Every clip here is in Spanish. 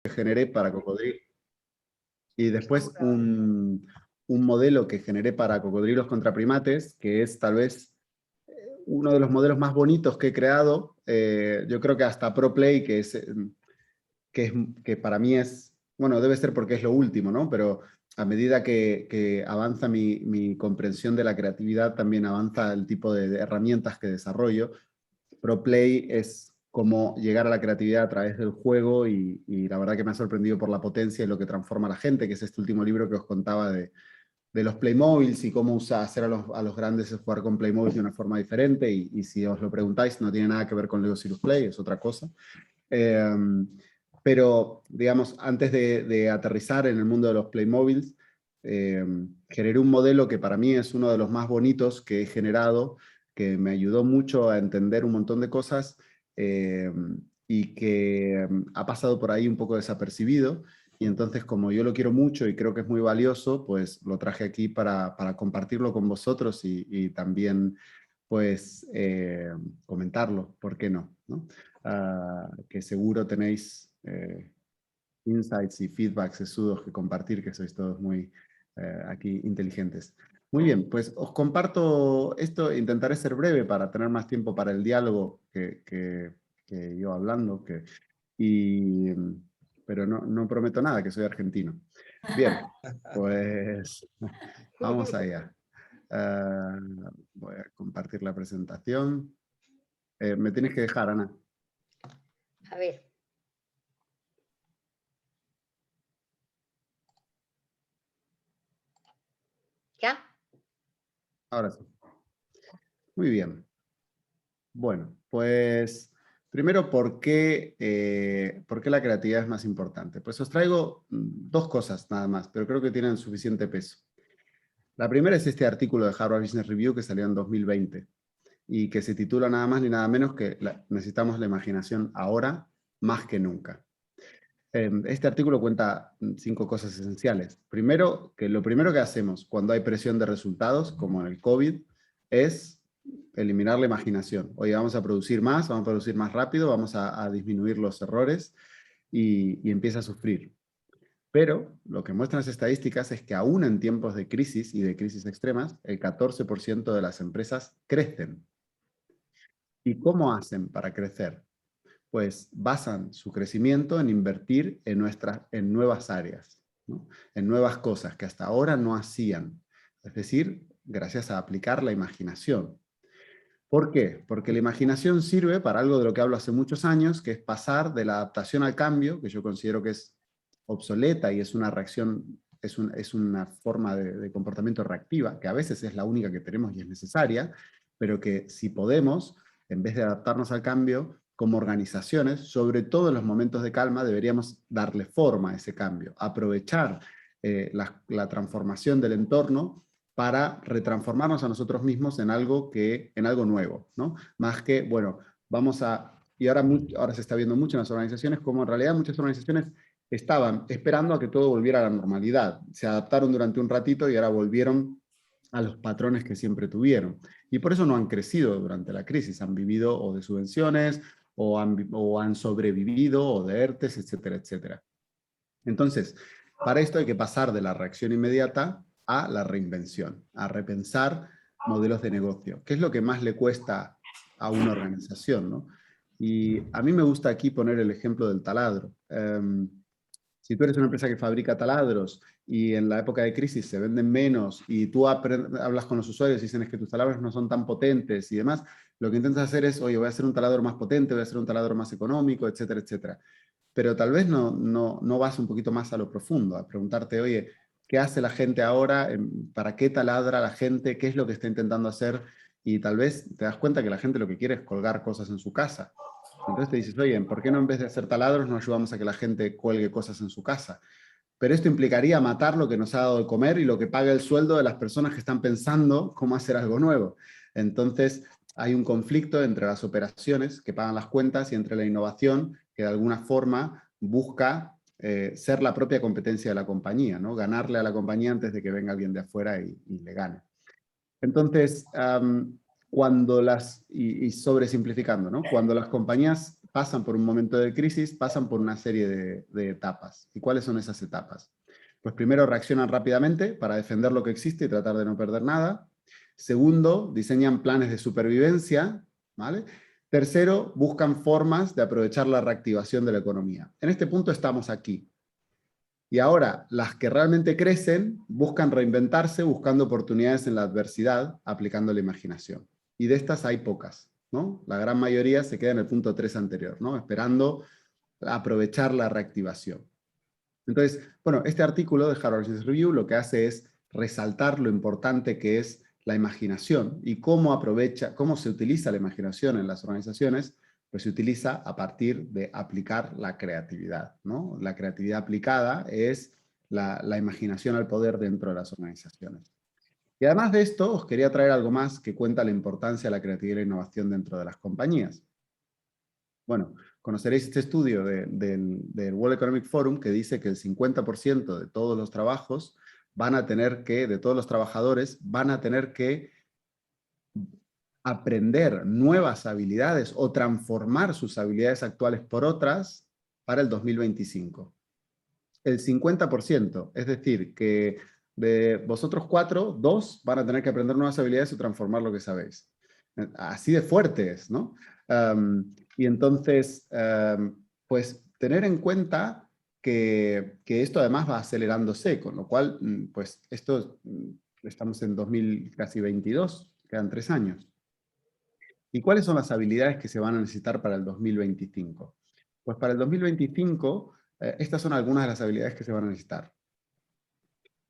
que generé para Cocodrilo. Y después un modelo que generé para cocodrilos contra primates, que es tal vez uno de los modelos más bonitos que he creado. Yo creo que hasta ProPlay, que para mí es, bueno, debe ser porque es lo último, ¿no? Pero a medida que avanza mi comprensión de la creatividad, también avanza el tipo de herramientas que desarrollo. ProPlay es como llegar a la creatividad a través del juego y la verdad que me ha sorprendido por la potencia y lo que transforma a la gente, que es este último libro que os contaba de los Playmobiles y cómo hacer a los grandes jugar con Playmobil de una forma diferente, y si os lo preguntáis, no tiene nada que ver con Lego Serious Play, es otra cosa. Pero, digamos, antes de aterrizar en el mundo de los Playmobiles, generé un modelo que para mí es uno de los más bonitos que he generado, que me ayudó mucho a entender un montón de cosas, y que ha pasado por ahí un poco desapercibido. Y entonces, como yo lo quiero mucho y creo que es muy valioso, pues lo traje aquí para compartirlo con vosotros y también, pues, comentarlo, ¿por qué no? ¿No? Que seguro tenéis insights y feedbacks sesudos que compartir, que sois todos muy aquí inteligentes. Muy bien, pues os comparto esto, intentaré ser breve para tener más tiempo para el diálogo que yo hablando, y, pero no prometo nada, que soy argentino. Bien, pues vamos allá. Voy a compartir la presentación. Me tienes que dejar, Ana. A ver. ¿Ya? Ahora sí. Muy bien. Bueno, pues primero, ¿por qué la creatividad es más importante? Pues os traigo dos cosas nada más, pero creo que tienen suficiente peso. La primera es este artículo de Harvard Business Review que salió en 2020 y que se titula nada más ni nada menos que necesitamos la imaginación ahora más que nunca. Este artículo cuenta 5 cosas esenciales. Primero, que lo primero que hacemos cuando hay presión de resultados, como en el COVID, es eliminar la imaginación. Oye, vamos a producir más rápido, vamos a disminuir los errores, y empieza a sufrir. Pero lo que muestran las estadísticas es que aún en tiempos de crisis y de crisis extremas, el 14% de las empresas crecen. ¿Y cómo hacen para crecer? Pues basan su crecimiento en invertir en nuevas áreas, ¿no? En nuevas cosas que hasta ahora no hacían. Es decir, gracias a aplicar la imaginación. ¿Por qué? Porque la imaginación sirve para algo de lo que hablo hace muchos años, que es pasar de la adaptación al cambio, que yo considero que es obsoleta y es una reacción, es una forma de comportamiento reactiva, que a veces es la única que tenemos y es necesaria, pero que si podemos, en vez de adaptarnos al cambio, como organizaciones, sobre todo en los momentos de calma, deberíamos darle forma a ese cambio, aprovechar la transformación del entorno para retransformarnos a nosotros mismos en algo nuevo, ¿no? Más que, bueno, y ahora se está viendo mucho en las organizaciones, como en realidad muchas organizaciones estaban esperando a que todo volviera a la normalidad. Se adaptaron durante un ratito y ahora volvieron a los patrones que siempre tuvieron. Y por eso no han crecido durante la crisis, han vivido o de subvenciones, o han sobrevivido, o de ERTES, etcétera, etcétera. Entonces, para esto hay que pasar de la reacción inmediata a la reinvención, a repensar modelos de negocio. ¿Qué es lo que más le cuesta a una organización, ¿no? Y a mí me gusta aquí poner el ejemplo del taladro. Si tú eres una empresa que fabrica taladros y en la época de crisis se venden menos y tú hablas con los usuarios y dicen que tus taladros no son tan potentes y demás, lo que intentas hacer es, oye, voy a hacer un taladro más potente, voy a hacer un taladro más económico, etcétera, etcétera. Pero tal vez no vas un poquito más a lo profundo, a preguntarte, oye, ¿qué hace la gente ahora? ¿Para qué taladra la gente? ¿Qué es lo que está intentando hacer? Y tal vez te das cuenta que la gente lo que quiere es colgar cosas en su casa. Entonces te dices, oye, ¿por qué no en vez de hacer taladros no ayudamos a que la gente cuelgue cosas en su casa? Pero esto implicaría matar lo que nos ha dado de comer y lo que paga el sueldo de las personas que están pensando cómo hacer algo nuevo. Entonces hay un conflicto entre las operaciones que pagan las cuentas y entre la innovación que de alguna forma busca ser la propia competencia de la compañía, ¿no? Ganarle a la compañía antes de que venga alguien de afuera y le gane. Entonces, y sobresimplificando, ¿no? Cuando las compañías pasan por un momento de crisis, pasan por una serie de etapas. ¿Y cuáles son esas etapas? Pues primero reaccionan rápidamente para defender lo que existe y tratar de no perder nada. Segundo, diseñan planes de supervivencia, ¿vale? Tercero, buscan formas de aprovechar la reactivación de la economía. En este punto estamos aquí. Y ahora, las que realmente crecen buscan reinventarse buscando oportunidades en la adversidad, aplicando la imaginación. Y de estas hay pocas, ¿no? La gran mayoría se queda en el punto 3 anterior, ¿no? Esperando aprovechar la reactivación. Entonces, bueno, este artículo de Harvard Business Review lo que hace es resaltar lo importante que es la imaginación y cómo se utiliza la imaginación en las organizaciones, pues se utiliza a partir de aplicar la creatividad, ¿no? La creatividad aplicada es la imaginación al poder dentro de las organizaciones. Y además de esto, os quería traer algo más que cuenta la importancia de la creatividad y la innovación dentro de las compañías. Bueno, conoceréis este estudio del World Economic Forum que dice que el 50% de todos los trabajos de todos los trabajadores, van a tener que aprender nuevas habilidades o transformar sus habilidades actuales por otras para el 2025. El 50%, es decir, que de vosotros 4, 2 van a tener que aprender nuevas habilidades y transformar lo que sabéis. Así de fuerte es, ¿no? Y entonces, pues tener en cuenta que esto además va acelerándose, con lo cual, pues estamos en 2022, quedan 3 años. ¿Y cuáles son las habilidades que se van a necesitar para el 2025? Pues para el 2025, estas son algunas de las habilidades que se van a necesitar.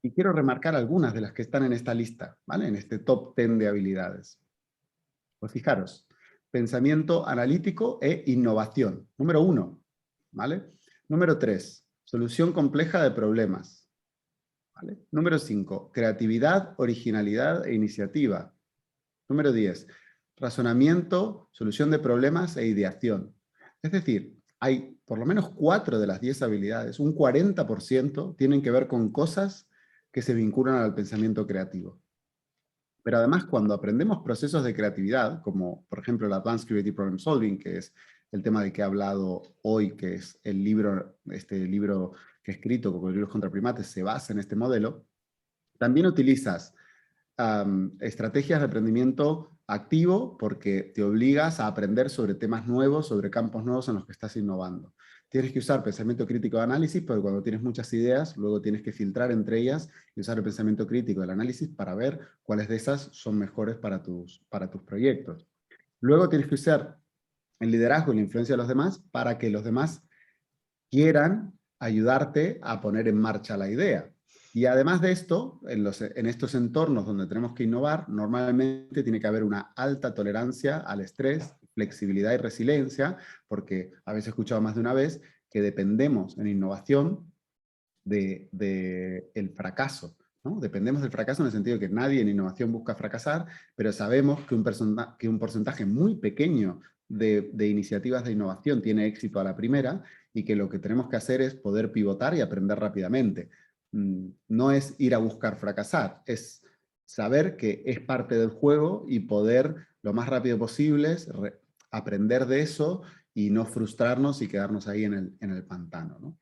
Y quiero remarcar algunas de las que están en esta lista, ¿vale? En este top 10 de habilidades. Pues fijaros, pensamiento analítico e innovación. Número 1, ¿vale? Número 3, solución compleja de problemas. ¿Vale? Número 5, creatividad, originalidad e iniciativa. Número 10, razonamiento, solución de problemas e ideación. Es decir, hay por lo menos 4 de las 10 habilidades, un 40% tienen que ver con cosas que se vinculan al pensamiento creativo. Pero además, cuando aprendemos procesos de creatividad, como por ejemplo el Advanced Creative Problem Solving, que es el tema del que he hablado hoy, que es este libro que he escrito, Cocodrilos contra Primates, se basa en este modelo, también utilizas estrategias de aprendimiento activo porque te obligas a aprender sobre temas nuevos, sobre campos nuevos en los que estás innovando. Tienes que usar pensamiento crítico de análisis, porque cuando tienes muchas ideas, luego tienes que filtrar entre ellas y usar el pensamiento crítico del análisis para ver cuáles de esas son mejores para tus proyectos. Luego tienes que usar el liderazgo y la influencia de los demás para que los demás quieran ayudarte a poner en marcha la idea. Y además de esto, en estos entornos donde tenemos que innovar, normalmente tiene que haber una alta tolerancia al estrés, flexibilidad y resiliencia, porque habéis escuchado más de una vez que dependemos en innovación del fracaso, ¿no? Dependemos del fracaso en el sentido de que nadie en innovación busca fracasar, pero sabemos que un porcentaje muy pequeño de iniciativas de innovación tiene éxito a la primera, y que lo que tenemos que hacer es poder pivotar y aprender rápidamente. No es ir a buscar fracasar, es saber que es parte del juego y poder lo más rápido posible aprender de eso y no frustrarnos y quedarnos ahí en el pantano, ¿no?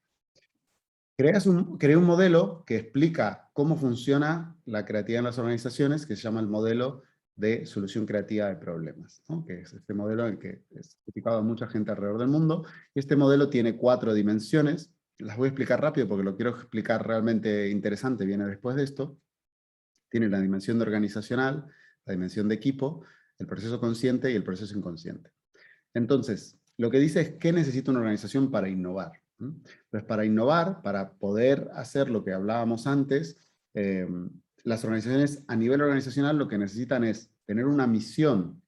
Creé un modelo que explica cómo funciona la creatividad en las organizaciones, que se llama el modelo de solución creativa de problemas, ¿no? Que es este modelo en el que es aplicado a mucha gente alrededor del mundo. Y este modelo tiene 4 dimensiones. Las voy a explicar rápido porque lo quiero explicar realmente interesante, viene después de esto. Tiene la dimensión de organizacional, la dimensión de equipo, el proceso consciente y el proceso inconsciente. Entonces, lo que dice es qué necesita una organización para innovar. Pues para innovar, para poder hacer lo que hablábamos antes, las organizaciones a nivel organizacional lo que necesitan es tener una misión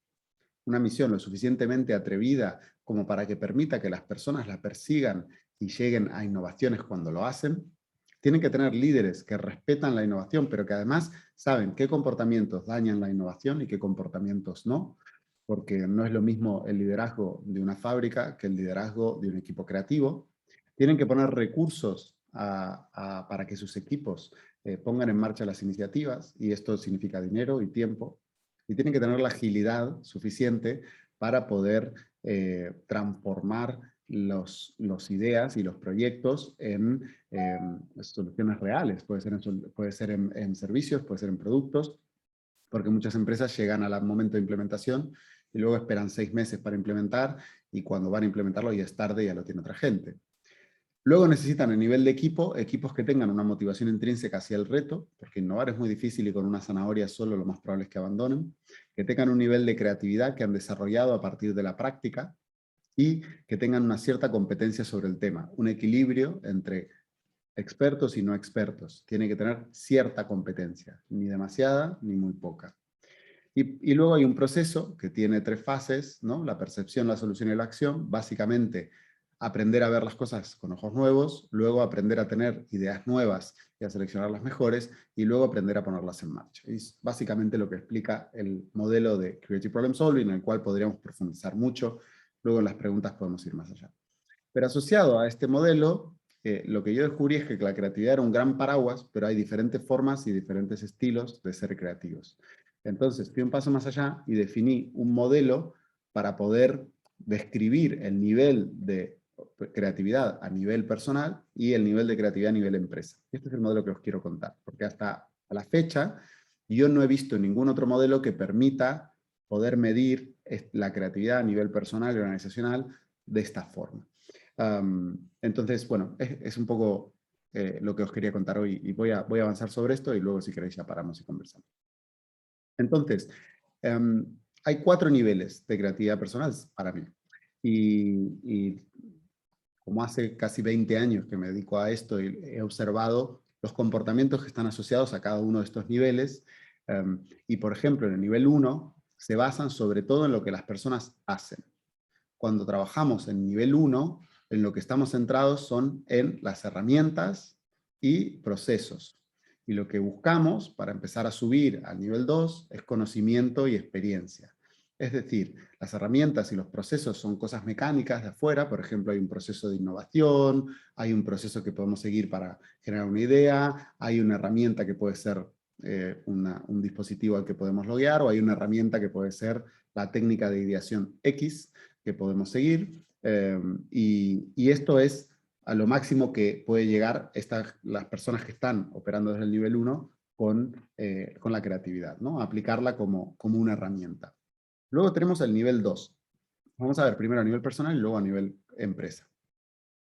lo suficientemente atrevida como para que permita que las personas la persigan y lleguen a innovaciones cuando lo hacen. Tienen que tener líderes que respetan la innovación, pero que además saben qué comportamientos dañan la innovación y qué comportamientos no, porque no es lo mismo el liderazgo de una fábrica que el liderazgo de un equipo creativo. Tienen que poner recursos para que sus equipos pongan en marcha las iniciativas, y esto significa dinero y tiempo. Y tienen que tener la agilidad suficiente para poder transformar las ideas y los proyectos en soluciones reales. Puede ser en servicios, puede ser en productos, porque muchas empresas llegan al momento de implementación y luego esperan 6 meses para implementar, y cuando van a implementarlo ya es tarde y ya lo tiene otra gente. Luego necesitan a nivel de equipo, equipos que tengan una motivación intrínseca hacia el reto, porque innovar es muy difícil y con una zanahoria solo lo más probable es que abandonen, que tengan un nivel de creatividad que han desarrollado a partir de la práctica y que tengan una cierta competencia sobre el tema, un equilibrio entre expertos y no expertos. Tiene que tener cierta competencia, ni demasiada ni muy poca. Y luego hay un proceso que tiene 3 fases, ¿no? La percepción, la solución y la acción. Básicamente, aprender a ver las cosas con ojos nuevos, luego aprender a tener ideas nuevas y a seleccionar las mejores, y luego aprender a ponerlas en marcha. Es básicamente lo que explica el modelo de Creative Problem Solving, en el cual podríamos profundizar mucho. Luego en las preguntas podemos ir más allá. Pero asociado a este modelo, lo que yo descubrí es que la creatividad era un gran paraguas, pero hay diferentes formas y diferentes estilos de ser creativos. Entonces, fui un paso más allá y definí un modelo para poder describir el nivel de creatividad a nivel personal y el nivel de creatividad a nivel empresa. Este es el modelo que os quiero contar, porque hasta a la fecha yo no he visto ningún otro modelo que permita poder medir la creatividad a nivel personal y organizacional de esta forma. Entonces, bueno, es un poco lo que os quería contar hoy, y voy a avanzar sobre esto y luego si queréis ya paramos y conversamos. Entonces, hay 4 niveles de creatividad personal para mí. Y como hace casi 20 años que me dedico a esto, he observado los comportamientos que están asociados a cada uno de estos niveles. Y por ejemplo, en el nivel 1 se basan sobre todo en lo que las personas hacen. Cuando trabajamos en nivel 1, en lo que estamos centrados son en las herramientas y procesos. Y lo que buscamos para empezar a subir al nivel 2 es conocimiento y experiencia. Es decir, las herramientas y los procesos son cosas mecánicas de afuera. Por ejemplo, hay un proceso de innovación, hay un proceso que podemos seguir para generar una idea, hay una herramienta que puede ser un dispositivo al que podemos loguear, o hay una herramienta que puede ser la técnica de ideación X que podemos seguir. Y esto es a lo máximo que puede llegar las personas que están operando desde el nivel 1 con la creatividad, ¿no? Aplicarla como una herramienta. Luego tenemos el nivel 2. Vamos a ver primero a nivel personal y luego a nivel empresa.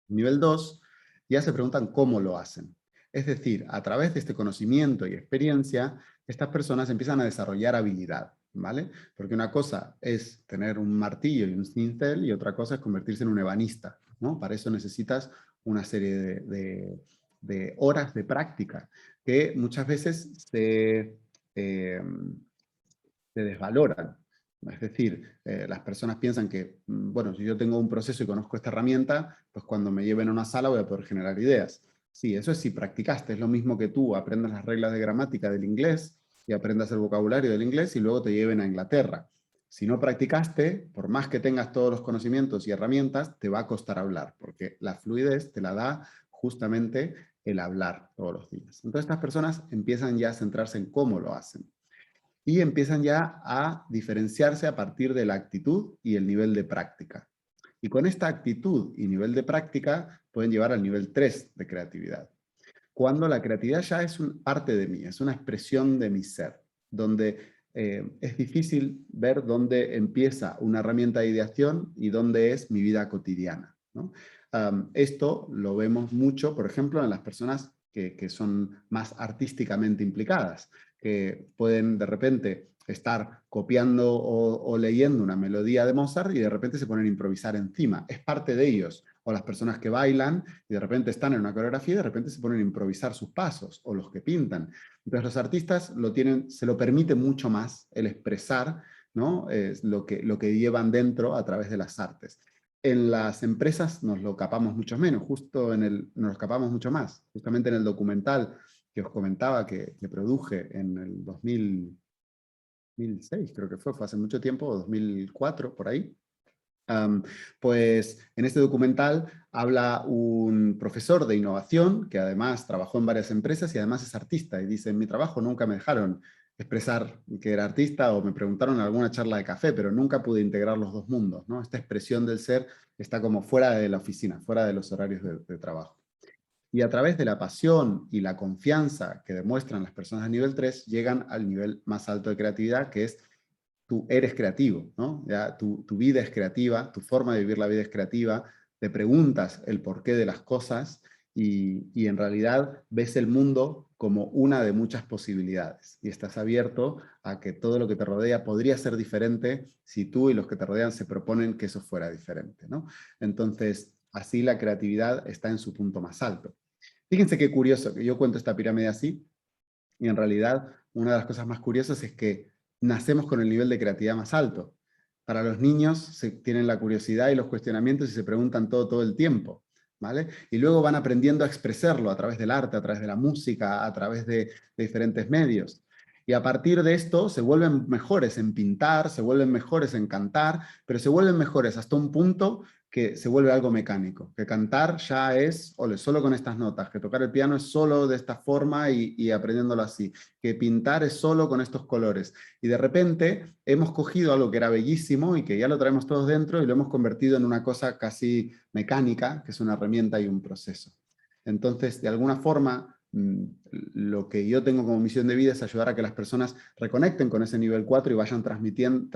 Nivel 2 ya se preguntan cómo lo hacen. Es decir, a través de este conocimiento y experiencia, estas personas empiezan a desarrollar habilidad, ¿vale? Porque una cosa es tener un martillo y un cincel, y otra cosa es convertirse en un ebanista, ¿no? Para eso necesitas una serie de horas de práctica que muchas veces se desvaloran. Es decir, las personas piensan que, bueno, si yo tengo un proceso y conozco esta herramienta, pues cuando me lleven a una sala voy a poder generar ideas. Sí, eso es si practicaste. Es lo mismo que tú aprendas las reglas de gramática del inglés y aprendas el vocabulario del inglés y luego te lleven a Inglaterra. Si no practicaste, por más que tengas todos los conocimientos y herramientas, te va a costar hablar, porque la fluidez te la da justamente el hablar todos los días. Entonces estas personas empiezan ya a centrarse en cómo lo hacen. Y empiezan ya a diferenciarse a partir de la actitud y el nivel de práctica. Y con esta actitud y nivel de práctica pueden llevar al nivel 3 de creatividad. Cuando la creatividad ya es parte de mí, es una expresión de mi ser, donde es difícil ver dónde empieza una herramienta de ideación y dónde es mi vida cotidiana, ¿no? Esto lo vemos mucho, por ejemplo, en las personas que son más artísticamente implicadas, que pueden de repente estar copiando o leyendo una melodía de Mozart y de repente se ponen a improvisar encima. Es parte de ellos. O las personas que bailan y de repente están en una coreografía y de repente se ponen a improvisar sus pasos, o los que pintan. Entonces los artistas se lo permiten mucho más el expresar, ¿no? lo que llevan dentro a través de las artes. En las empresas nos lo capamos mucho menos, nos lo capamos mucho más. Justamente en el documental que os comentaba que produje en el 2006, creo que fue hace mucho tiempo, 2004, por ahí. Pues en este documental habla un profesor de innovación que además trabajó en varias empresas y además es artista, y dice: en mi trabajo nunca me dejaron expresar que era artista o me preguntaron en alguna charla de café, pero nunca pude integrar los dos mundos, ¿no? Esta expresión del ser está como fuera de la oficina, fuera de los horarios de trabajo. Y a través de la pasión y la confianza que demuestran las personas a nivel 3, llegan al nivel más alto de creatividad, que es tú eres creativo, ¿no? Ya tu vida es creativa, tu forma de vivir la vida es creativa, te preguntas el porqué de las cosas y en realidad ves el mundo como una de muchas posibilidades y estás abierto a que todo lo que te rodea podría ser diferente si tú y los que te rodean se proponen que eso fuera diferente, ¿no? Entonces, así la creatividad está en su punto más alto. Fíjense qué curioso que yo cuento esta pirámide así, y en realidad una de las cosas más curiosas es que nacemos con el nivel de creatividad más alto. Para los niños tienen la curiosidad y los cuestionamientos y se preguntan todo el tiempo, ¿vale? Y luego van aprendiendo a expresarlo a través del arte, a través de la música, a través de diferentes medios. Y a partir de esto se vuelven mejores en pintar, se vuelven mejores en cantar, pero se vuelven mejores hasta un punto que se vuelve algo mecánico, que cantar ya es, ole, solo con estas notas, que tocar el piano es solo de esta forma y aprendiéndolo así, que pintar es solo con estos colores. Y de repente hemos cogido algo que era bellísimo y que ya lo traemos todos dentro y lo hemos convertido en una cosa casi mecánica, que es una herramienta y un proceso. Entonces, de alguna forma, lo que yo tengo como misión de vida es ayudar a que las personas reconecten con ese nivel 4 y vayan transmitiendo,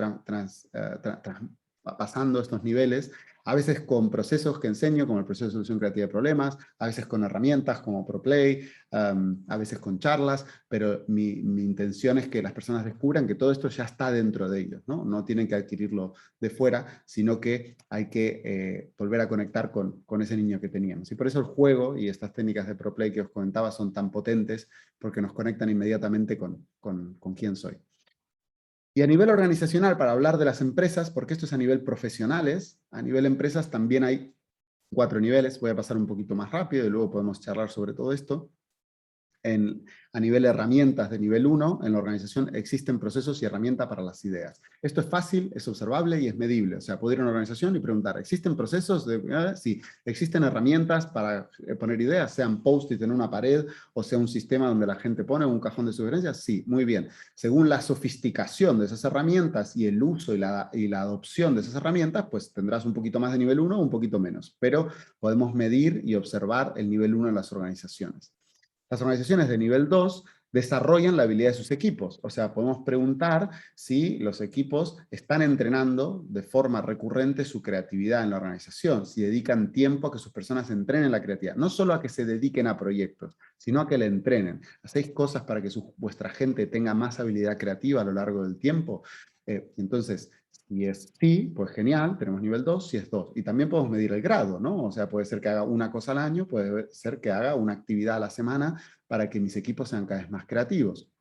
pasando estos niveles, a veces con procesos que enseño, como el proceso de solución creativa de problemas, a veces con herramientas como ProPlay, a veces con charlas, pero mi intención es que las personas descubran que todo esto ya está dentro de ellos, ¿no? No tienen que adquirirlo de fuera, sino que hay que volver a conectar con ese niño que teníamos. Y por eso el juego y estas técnicas de ProPlay que os comentaba son tan potentes, porque nos conectan inmediatamente con quién soy. Y a nivel organizacional, para hablar de las empresas, porque esto es a nivel profesionales, a nivel empresas también hay 4 niveles, voy a pasar un poquito más rápido y luego podemos charlar sobre todo esto. A nivel de herramientas de nivel 1, en la organización existen procesos y herramientas para las ideas. Esto es fácil, es observable y es medible. O sea, puedo ir a una organización y preguntar, ¿existen procesos? Sí. ¿Existen herramientas para poner ideas? Sean post-it en una pared o sea un sistema donde la gente pone un cajón de sugerencias. Sí, muy bien. Según la sofisticación de esas herramientas y el uso y la adopción de esas herramientas, pues tendrás un poquito más de nivel 1 o un poquito menos. Pero podemos medir y observar el nivel 1 en las organizaciones. Las organizaciones de nivel 2 desarrollan la habilidad de sus equipos. O sea, podemos preguntar si los equipos están entrenando de forma recurrente su creatividad en la organización, si dedican tiempo a que sus personas entrenen la creatividad. No solo a que se dediquen a proyectos, sino a que la entrenen. ¿Hacéis cosas para que vuestra gente tenga más habilidad creativa a lo largo del tiempo? Entonces, si es sí, pues genial, tenemos nivel 2, si es 2. Y también podemos medir el grado, ¿no? O sea, puede ser que haga una cosa al año, puede ser que haga una actividad a la semana para que mis equipos sean cada vez más creativos.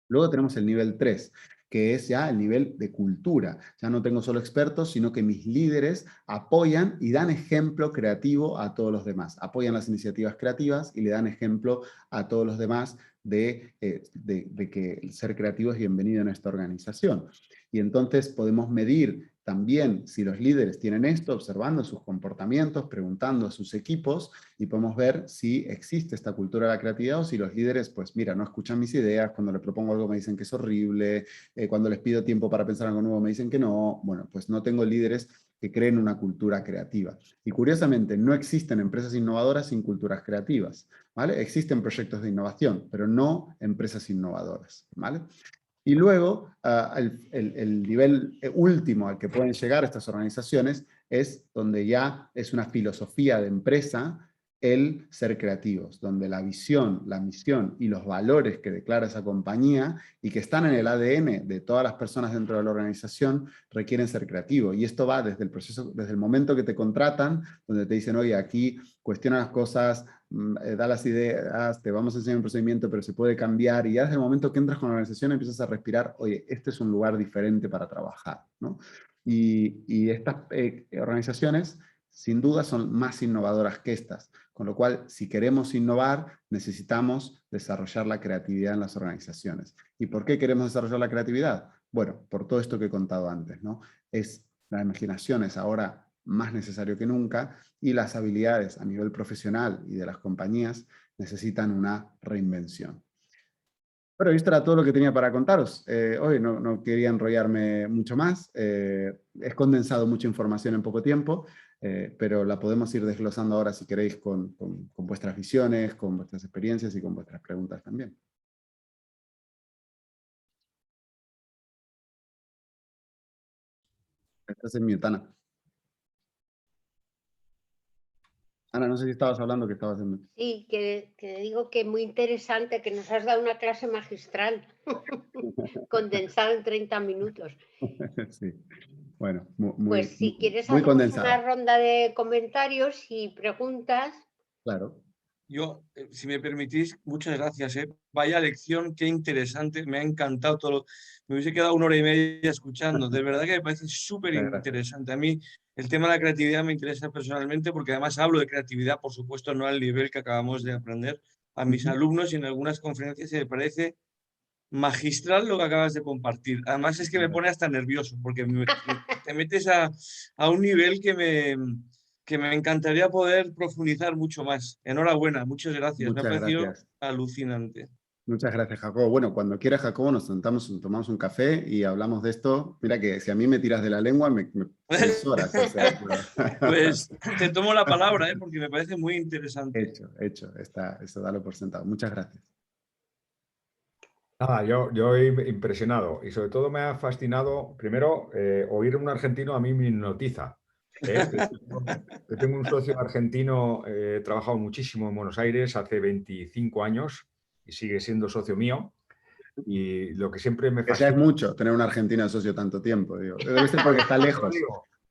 Luego tenemos el nivel 3, que es ya el nivel de cultura. Ya no tengo solo expertos, sino que mis líderes apoyan y dan ejemplo creativo a todos los demás. Apoyan las iniciativas creativas y le dan ejemplo a todos los demás de que el ser creativo es bienvenido en esta organización. Y entonces podemos medir también si los líderes tienen esto, observando sus comportamientos, preguntando a sus equipos, y podemos ver si existe esta cultura de la creatividad o si los líderes, pues mira, no escuchan mis ideas, cuando les propongo algo me dicen que es horrible, cuando les pido tiempo para pensar algo nuevo me dicen que no. Bueno, pues no tengo líderes que creen una cultura creativa. Y curiosamente, no existen empresas innovadoras sin culturas creativas, ¿vale? Existen proyectos de innovación, pero no empresas innovadoras, ¿vale? Y luego, el nivel último al que pueden llegar estas organizaciones es donde ya es una filosofía de empresa el ser creativos, donde la visión, la misión y los valores que declara esa compañía y que están en el ADN de todas las personas dentro de la organización requieren ser creativos. Y esto va desde el proceso, desde el momento que te contratan, donde te dicen, oye, aquí cuestiona las cosas, da las ideas, te vamos a enseñar un procedimiento, pero se puede cambiar, y ya desde el momento que entras con la organización empiezas a respirar, oye, este es un lugar diferente para trabajar, ¿no? Y estas organizaciones, sin duda, son más innovadoras que estas, con lo cual, si queremos innovar, necesitamos desarrollar la creatividad en las organizaciones. ¿Y por qué queremos desarrollar la creatividad? Bueno, por todo esto que he contado antes, ¿no? La imaginación es ahora más necesario que nunca, y las habilidades a nivel profesional y de las compañías necesitan una reinvención. Pero esto era todo lo que tenía para contaros. Hoy no quería enrollarme mucho más. He condensado mucha información en poco tiempo, pero la podemos ir desglosando ahora si queréis con vuestras visiones, con vuestras experiencias y con vuestras preguntas también. Estás en mute, Ana. Ana, no sé si estabas hablando que estabas en mute. Sí, que digo que muy interesante, que nos has dado una clase magistral, condensada en 30 minutos. Sí, bueno, Pues si quieres muy hacemos una condensada. ronda de comentarios y preguntas. Claro. Yo, si me permitís, muchas gracias. Vaya lección, qué interesante, me ha encantado todo. Me hubiese quedado 1 hora y media escuchando. De verdad que me parece súper Muchas gracias. interesante. A mí el tema de la creatividad me interesa personalmente porque además hablo de creatividad, por supuesto, no al nivel que acabamos de aprender a mis Ujú. alumnos y en algunas conferencias y me parece magistral lo que acabas de compartir. Además es que me pone hasta nervioso porque te metes a un nivel que me encantaría poder profundizar mucho más. Enhorabuena, muchas gracias. Me ha Muchas parecido gracias. alucinante. Muchas gracias, Jacobo. Bueno, cuando quieras, Jacobo, nos sentamos, tomamos un café y hablamos de esto. Mira que si a mí me tiras de la lengua, 6 horas, o sea, Pues te tomo la palabra, porque me parece muy interesante. hecho, eso dalo por sentado. Muchas gracias. Nada, yo impresionado y sobre todo me ha fascinado, primero, oír un argentino a mí me hipnotiza. Yo tengo un socio argentino, he trabajado muchísimo en Buenos Aires hace 25 años y sigue siendo socio mío. Y lo que siempre me Que ya es fascina, mucho tener un argentino de socio tanto tiempo, digo. Debe ser porque está lejos.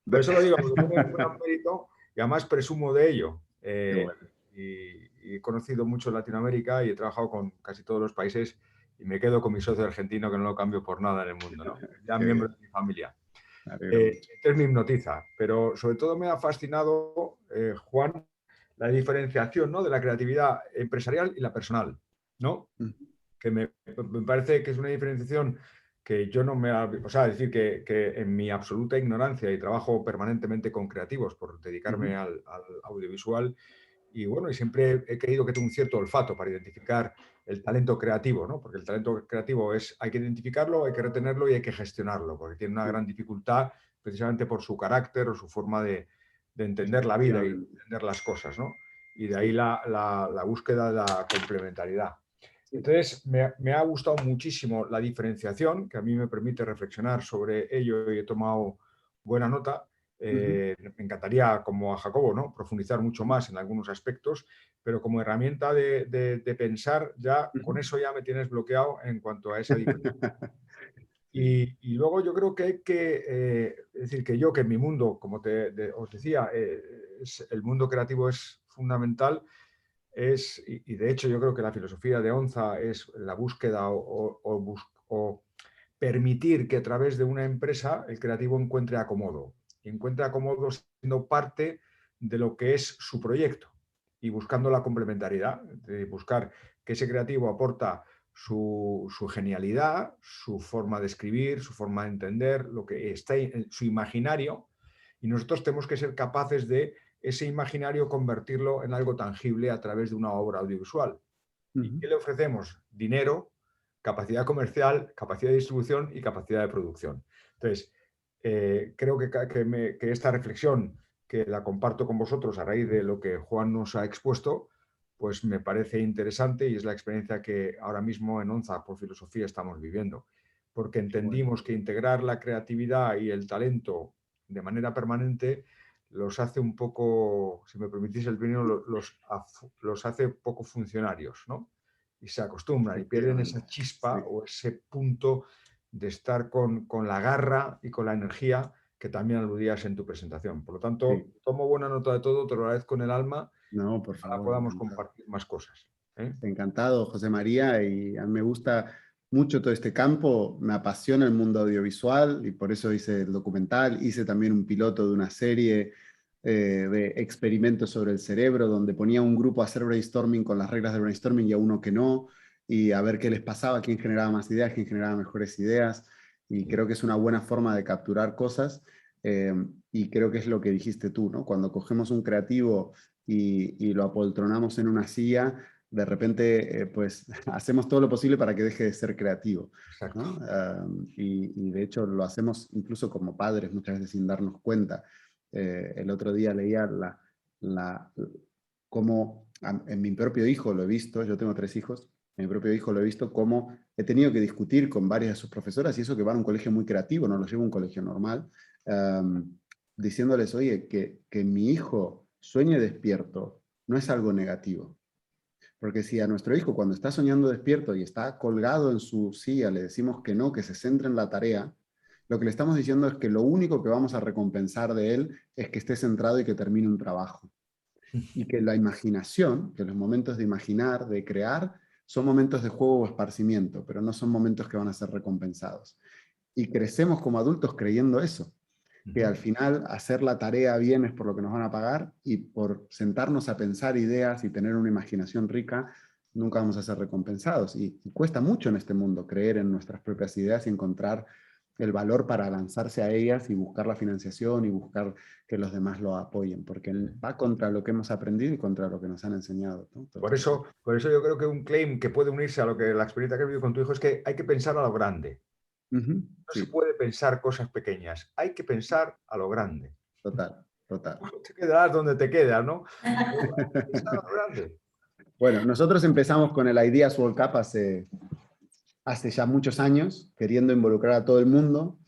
por eso lo digo, porque tiene un gran mérito y además presumo de ello. Qué bueno. Y he conocido mucho Latinoamérica y he trabajado con casi todos los países y me quedo con mi socio argentino que no lo cambio por nada en el mundo, ¿no? Ya Qué miembro bien. de mi familia. Me alegro mucho. Entonces me hipnotiza, pero sobre todo me ha fascinado, Juan, la diferenciación, ¿no?, de la creatividad empresarial y la personal, ¿no? Que me parece que es una diferenciación que yo no me... O sea, decir que en mi absoluta ignorancia y trabajo permanentemente con creativos por dedicarme al audiovisual y bueno, y siempre he creído que tengo un cierto olfato para identificar el talento creativo, ¿no? Porque el talento creativo hay que identificarlo, hay que retenerlo y hay que gestionarlo, porque tiene una gran dificultad precisamente por su carácter o su forma de entender la vida y entender las cosas, ¿no? Y de ahí la búsqueda de la complementariedad. Entonces, me ha gustado muchísimo la diferenciación, que a mí me permite reflexionar sobre ello y he tomado buena nota. Me encantaría, como a Jacobo, ¿no?, profundizar mucho más en algunos aspectos, pero como herramienta de pensar, ya con eso ya me tienes bloqueado en cuanto a esa diferencia. Y luego yo creo que hay que, es decir, que en mi mundo, como os decía, el mundo creativo es fundamental. Y de hecho yo creo que la filosofía de Onza es la búsqueda o permitir que a través de una empresa el creativo encuentre acomodo. Y encuentre acomodo siendo parte de lo que es su proyecto y buscando la complementariedad, de buscar que ese creativo aporta su genialidad, su forma de escribir, su forma de entender, lo que está en su imaginario, y nosotros tenemos que ser capaces de ese imaginario convertirlo en algo tangible a través de una obra audiovisual. ¿Y qué le ofrecemos? Dinero, capacidad comercial, capacidad de distribución y capacidad de producción. Entonces, creo que esta reflexión, que la comparto con vosotros a raíz de lo que Juan nos ha expuesto, pues me parece interesante y es la experiencia que ahora mismo en Onza por Filosofía estamos viviendo. Porque entendimos que integrar la creatividad y el talento de manera permanente los hace un poco, si me permitís el término, los hace poco funcionarios, ¿no? Y se acostumbran y pierden esa chispa o ese punto de estar con la garra y con la energía que también aludías en tu presentación. Por lo tanto, tomo buena nota de todo, te lo agradezco en el alma. No, por Ahora favor. podamos Encantado. compartir más cosas. Encantado, José María, y a mí me gusta mucho todo este campo, me apasiona el mundo audiovisual y por eso hice el documental, hice también un piloto de una serie de experimentos sobre el cerebro, donde ponía a un grupo a hacer brainstorming con las reglas de brainstorming y a uno que no, y a ver qué les pasaba, quién generaba más ideas, quién generaba mejores ideas, y creo que es una buena forma de capturar cosas, y creo que es lo que dijiste tú, ¿no? Cuando cogemos un creativo y lo apoltronamos en una silla, de repente pues hacemos todo lo posible para que deje de ser creativo, Exacto. ¿no? Y de hecho lo hacemos incluso como padres muchas veces sin darnos cuenta. El otro día leía cómo en mi propio hijo lo he visto, yo tengo 3 hijos, en mi propio hijo lo he visto cómo he tenido que discutir con varias de sus profesoras, y eso que van a un colegio muy creativo, no lo llevo a un colegio normal, diciéndoles, oye, que mi hijo sueñe despierto no es algo negativo. Porque si a nuestro hijo cuando está soñando despierto y está colgado en su silla le decimos que no, que se centre en la tarea, lo que le estamos diciendo es que lo único que vamos a recompensar de él es que esté centrado y que termine un trabajo. Y que la imaginación, que los momentos de imaginar, de crear, son momentos de juego o esparcimiento, pero no son momentos que van a ser recompensados. Y crecemos como adultos creyendo eso, que al final hacer la tarea bien es por lo que nos van a pagar, y por sentarnos a pensar ideas y tener una imaginación rica, nunca vamos a ser recompensados. Y cuesta mucho en este mundo creer en nuestras propias ideas y encontrar el valor para lanzarse a ellas y buscar la financiación y buscar que los demás lo apoyen, porque va contra lo que hemos aprendido y contra lo que nos han enseñado, ¿no? Por eso yo creo que un claim que puede unirse a lo que la experiencia que he vivido con tu hijo es que hay que pensar a lo grande. No Sí, se puede pensar cosas pequeñas, hay que pensar a lo grande. total, total. Te quedarás donde te quedas, ¿no? Pensar a lo grande. Bueno, nosotros empezamos con el Ideas World Cup hace ya muchos años, queriendo involucrar a todo el mundo,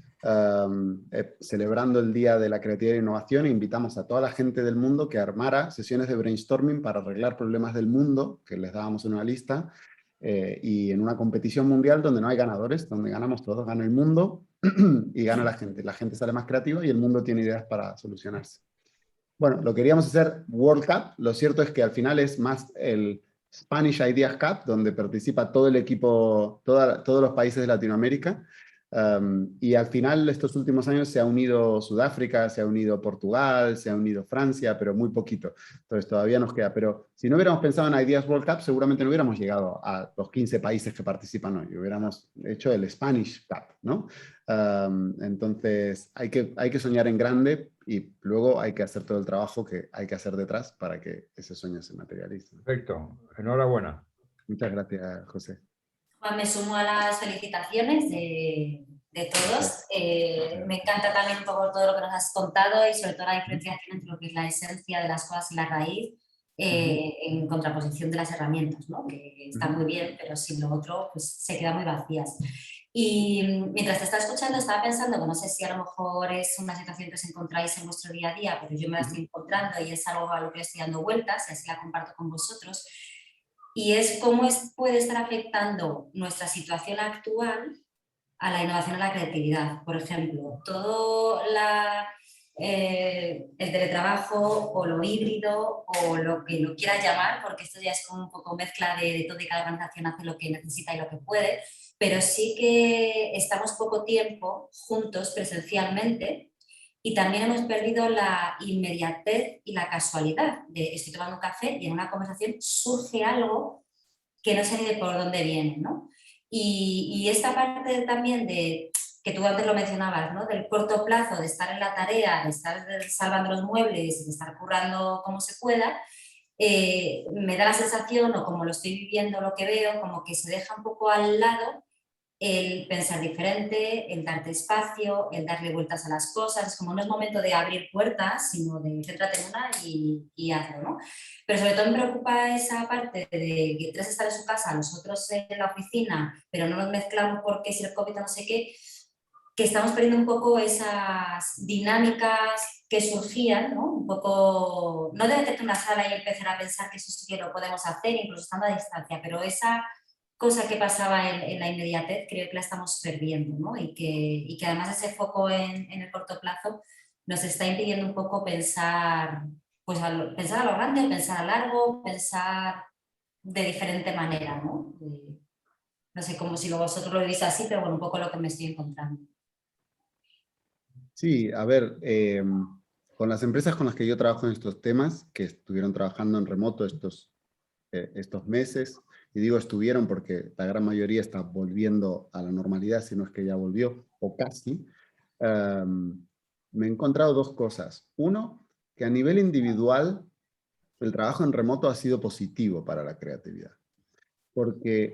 celebrando el Día de la Creatividad e Innovación, e invitamos a toda la gente del mundo que armara sesiones de brainstorming para arreglar problemas del mundo, que les dábamos una lista, y en una competición mundial donde no hay ganadores, donde ganamos todos, gana el mundo y gana la gente. La gente sale más creativa y el mundo tiene ideas para solucionarse. Bueno, lo queríamos hacer World Cup, lo cierto es que al final es más el Spanish Ideas Cup, donde participa todo el equipo, todos los países de Latinoamérica, y al final estos últimos años se ha unido Sudáfrica, se ha unido Portugal, se ha unido Francia, pero muy poquito, entonces todavía nos queda, pero si no hubiéramos pensado en Ideas World Cup, seguramente no hubiéramos llegado a los 15 países que participan hoy, hubiéramos hecho el Spanish Cup, ¿no? Entonces hay que soñar en grande y luego hay que hacer todo el trabajo que hay que hacer detrás para que ese sueño se materialice. Perfecto, enhorabuena. Muchas gracias, José. Juan, me sumo a las felicitaciones de todos. Me encanta también un poco todo lo que nos has contado y sobre todo la diferenciación entre lo que es la esencia de las cosas y la raíz, en contraposición de las herramientas, ¿no? Que están muy bien, pero sin lo otro pues, se quedan muy vacías. Y mientras te estaba escuchando estaba pensando que no sé si a lo mejor es una situación que os encontráis en vuestro día a día, pero yo me la estoy encontrando y es algo a lo que estoy dando vueltas y así la comparto con vosotros. Y es cómo puede estar afectando nuestra situación actual a la innovación y la creatividad. Por ejemplo, todo el teletrabajo o lo híbrido o lo que lo quieras llamar, porque esto ya es como un poco mezcla de todo y cada organización hace lo que necesita y lo que puede, pero sí que estamos poco tiempo juntos presencialmente. Y también hemos perdido la inmediatez y la casualidad de estoy tomando un café y en una conversación surge algo que no sé ni de por dónde viene, ¿no? Y esta parte también de, que tú antes lo mencionabas, ¿no? Del corto plazo, de estar en la tarea, de estar salvando los muebles, de estar currando como se pueda, me da la sensación, o como lo estoy viviendo, lo que veo, como que se deja un poco al lado el pensar diferente, el darte espacio, el darle vueltas a las cosas. Es como no es momento de abrir puertas, sino de céntrate en una y hazlo, ¿no? Pero sobre todo me preocupa esa parte de que tres están en su casa, los otros en la oficina, pero no nos mezclamos porque si el COVID no sé qué, que estamos perdiendo un poco esas dinámicas que surgían, ¿no? Un poco, no de meterte en una sala y empezar a pensar que eso sí que lo podemos hacer, incluso estando a distancia, pero esa cosa que pasaba en la inmediatez creo que la estamos perdiendo, ¿no? Y que además ese foco en el corto plazo nos está impidiendo un poco pensar, pues pensar a lo grande, pensar a largo, pensar de diferente manera, ¿no? No sé cómo si vosotros lo veis así, pero bueno, un poco lo que me estoy encontrando. Sí, a ver, con las empresas con las que yo trabajo en estos temas, que estuvieron trabajando en remoto estos meses, y digo estuvieron porque la gran mayoría está volviendo a la normalidad, si no es que ya volvió, o casi, me he encontrado dos cosas. Uno, que a nivel individual el trabajo en remoto ha sido positivo para la creatividad. Porque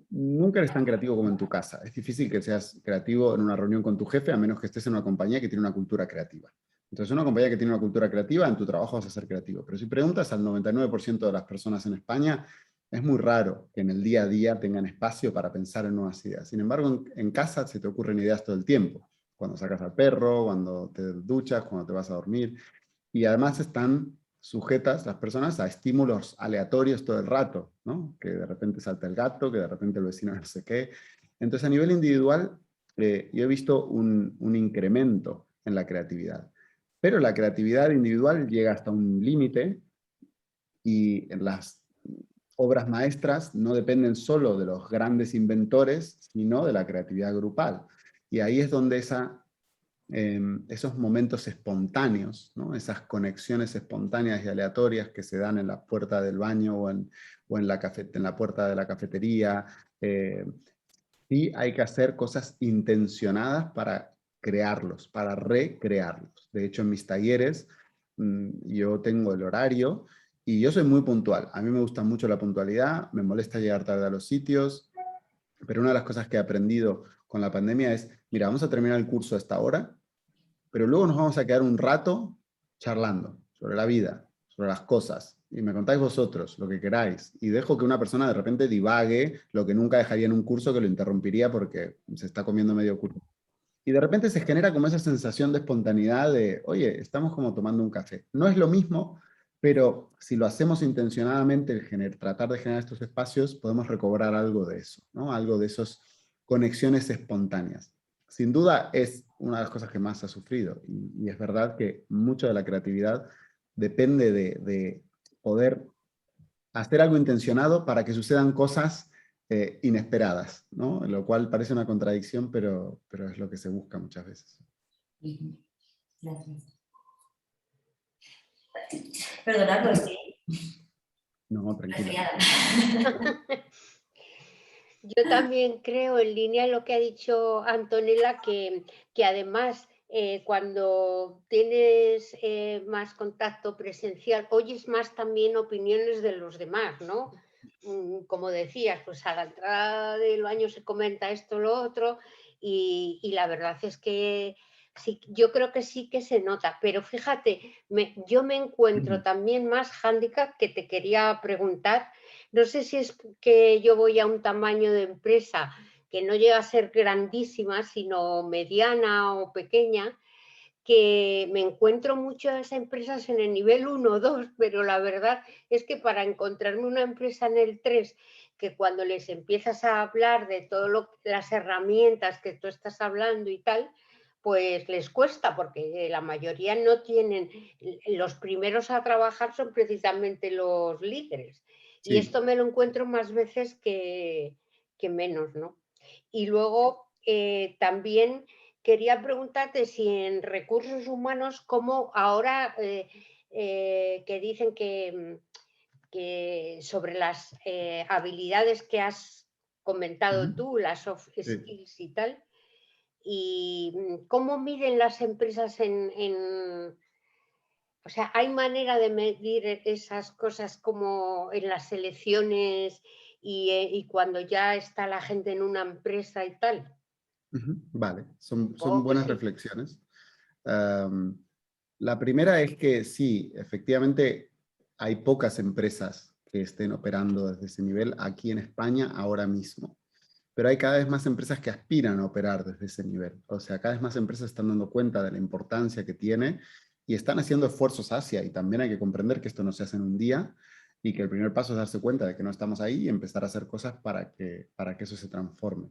nunca eres tan creativo como en tu casa. Es difícil que seas creativo en una reunión con tu jefe, a menos que estés en una compañía que tiene una cultura creativa. Entonces, una compañía que tiene una cultura creativa, en tu trabajo vas a ser creativo. Pero si preguntas al 99% de las personas en España, es muy raro que en el día a día tengan espacio para pensar en nuevas ideas. Sin embargo, en casa se te ocurren ideas todo el tiempo. Cuando sacas al perro, cuando te duchas, cuando te vas a dormir. Y además están sujetas las personas a estímulos aleatorios todo el rato, ¿no? Que de repente salta el gato, que de repente el vecino no sé qué. Entonces, a nivel individual, yo he visto un incremento en la creatividad. Pero la creatividad individual llega hasta un límite y en las obras maestras no dependen solo de los grandes inventores, sino de la creatividad grupal. Y ahí es donde esos momentos espontáneos, ¿no? Esas conexiones espontáneas y aleatorias que se dan en la puerta del baño o en la puerta de la cafetería, sí hay que hacer cosas intencionadas para crearlos, para recrearlos. De hecho, en mis talleres yo tengo el horario y yo soy muy puntual. A mí me gusta mucho la puntualidad, me molesta llegar tarde a los sitios, pero una de las cosas que he aprendido con la pandemia es, mira, vamos a terminar el curso a esta hora, pero luego nos vamos a quedar un rato charlando sobre la vida, sobre las cosas, y me contáis vosotros lo que queráis, y dejo que una persona de repente divague lo que nunca dejaría en un curso, que lo interrumpiría porque se está comiendo medio curso. Y de repente se genera como esa sensación de espontaneidad de, oye, estamos como tomando un café. No es lo mismo, pero si lo hacemos intencionadamente, tratar de generar estos espacios, podemos recobrar algo de eso, ¿no? Algo de esas conexiones espontáneas. Sin duda es una de las cosas que más ha sufrido, y es verdad que mucho de la creatividad depende de poder hacer algo intencionado para que sucedan cosas inesperadas, ¿no? Lo cual parece una contradicción, pero es lo que se busca muchas veces. Gracias. Perdonadlo, sí. No, tranquila. Yo también creo, en línea de lo que ha dicho Antonella, que además cuando tienes más contacto presencial, oyes más también opiniones de los demás, ¿no? Como decías, pues a la entrada del baño se comenta esto, lo otro, y la verdad es que sí, yo creo que sí que se nota, pero fíjate, yo me encuentro también más hándicap que te quería preguntar. No sé si es que yo voy a un tamaño de empresa que no llega a ser grandísima, sino mediana o pequeña, que me encuentro muchas empresas en el nivel 1 o 2, pero la verdad es que para encontrarme una empresa en el 3, que cuando les empiezas a hablar de todas las herramientas que tú estás hablando y tal, pues les cuesta, porque la mayoría no tienen, los primeros a trabajar son precisamente los líderes. Y Sí. esto me lo encuentro más veces que menos, ¿no? Y luego también quería preguntarte si en recursos humanos, como ahora que dicen que sobre las habilidades que has comentado tú, las soft skills y tal, y cómo miden las empresas o sea, ¿hay manera de medir esas cosas como en las selecciones y cuando ya está la gente en una empresa y tal? Vale, son Supongo que buenas sí. reflexiones. La primera es que sí, efectivamente hay pocas empresas que estén operando desde ese nivel aquí en España ahora mismo. Pero hay cada vez más empresas que aspiran a operar desde ese nivel. O sea, cada vez más empresas están dando cuenta de la importancia que tiene y están haciendo esfuerzos hacia, y también hay que comprender que esto no se hace en un día y que el primer paso es darse cuenta de que no estamos ahí y empezar a hacer cosas para que eso se transforme.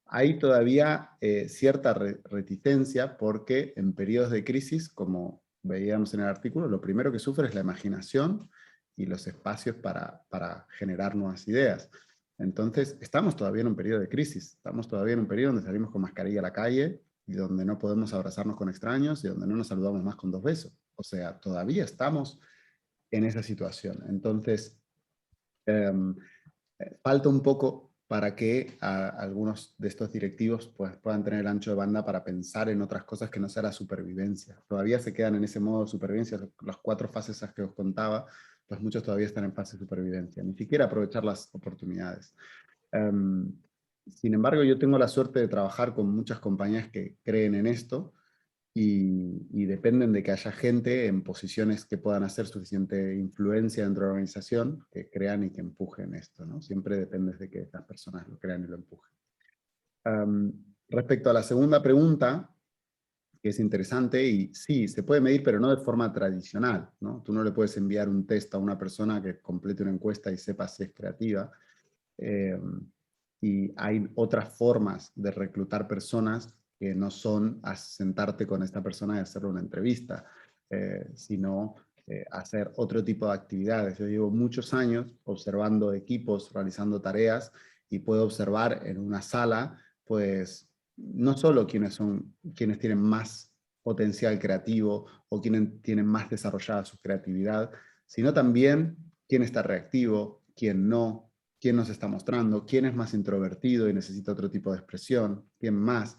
Hay todavía cierta reticencia porque en periodos de crisis, como veíamos en el artículo, lo primero que sufre es la imaginación y los espacios para generar nuevas ideas. Entonces, estamos todavía en un periodo de crisis, estamos todavía en un periodo donde salimos con mascarilla a la calle y donde no podemos abrazarnos con extraños y donde no nos saludamos más con 2 besos. O sea, todavía estamos en esa situación. Entonces, falta un poco para que algunos de estos directivos pues, puedan tener el ancho de banda para pensar en otras cosas que no sea la supervivencia. Todavía se quedan en ese modo de supervivencia, las 4 fases esas que os contaba, pues muchos todavía están en fase de supervivencia, ni siquiera aprovechar las oportunidades. Sin embargo, yo tengo la suerte de trabajar con muchas compañías que creen en esto, y dependen de que haya gente en posiciones que puedan hacer suficiente influencia dentro de la organización, que crean y que empujen esto, ¿no? Siempre depende de que estas personas lo crean y lo empujen. Respecto a la segunda pregunta, que es interesante, y sí, se puede medir, pero no de forma tradicional, ¿no? Tú no le puedes enviar un test a una persona que complete una encuesta y sepa si es creativa. Y hay otras formas de reclutar personas que no son a sentarte con esta persona y hacerle una entrevista, sino hacer otro tipo de actividades. Yo llevo muchos años observando equipos, realizando tareas, y puedo observar en una sala, pues, no solo quienes tienen más potencial creativo o quienes tienen más desarrollada su creatividad, sino también quién está reactivo, quién no, quién nos está mostrando, quién es más introvertido y necesita otro tipo de expresión, quién más.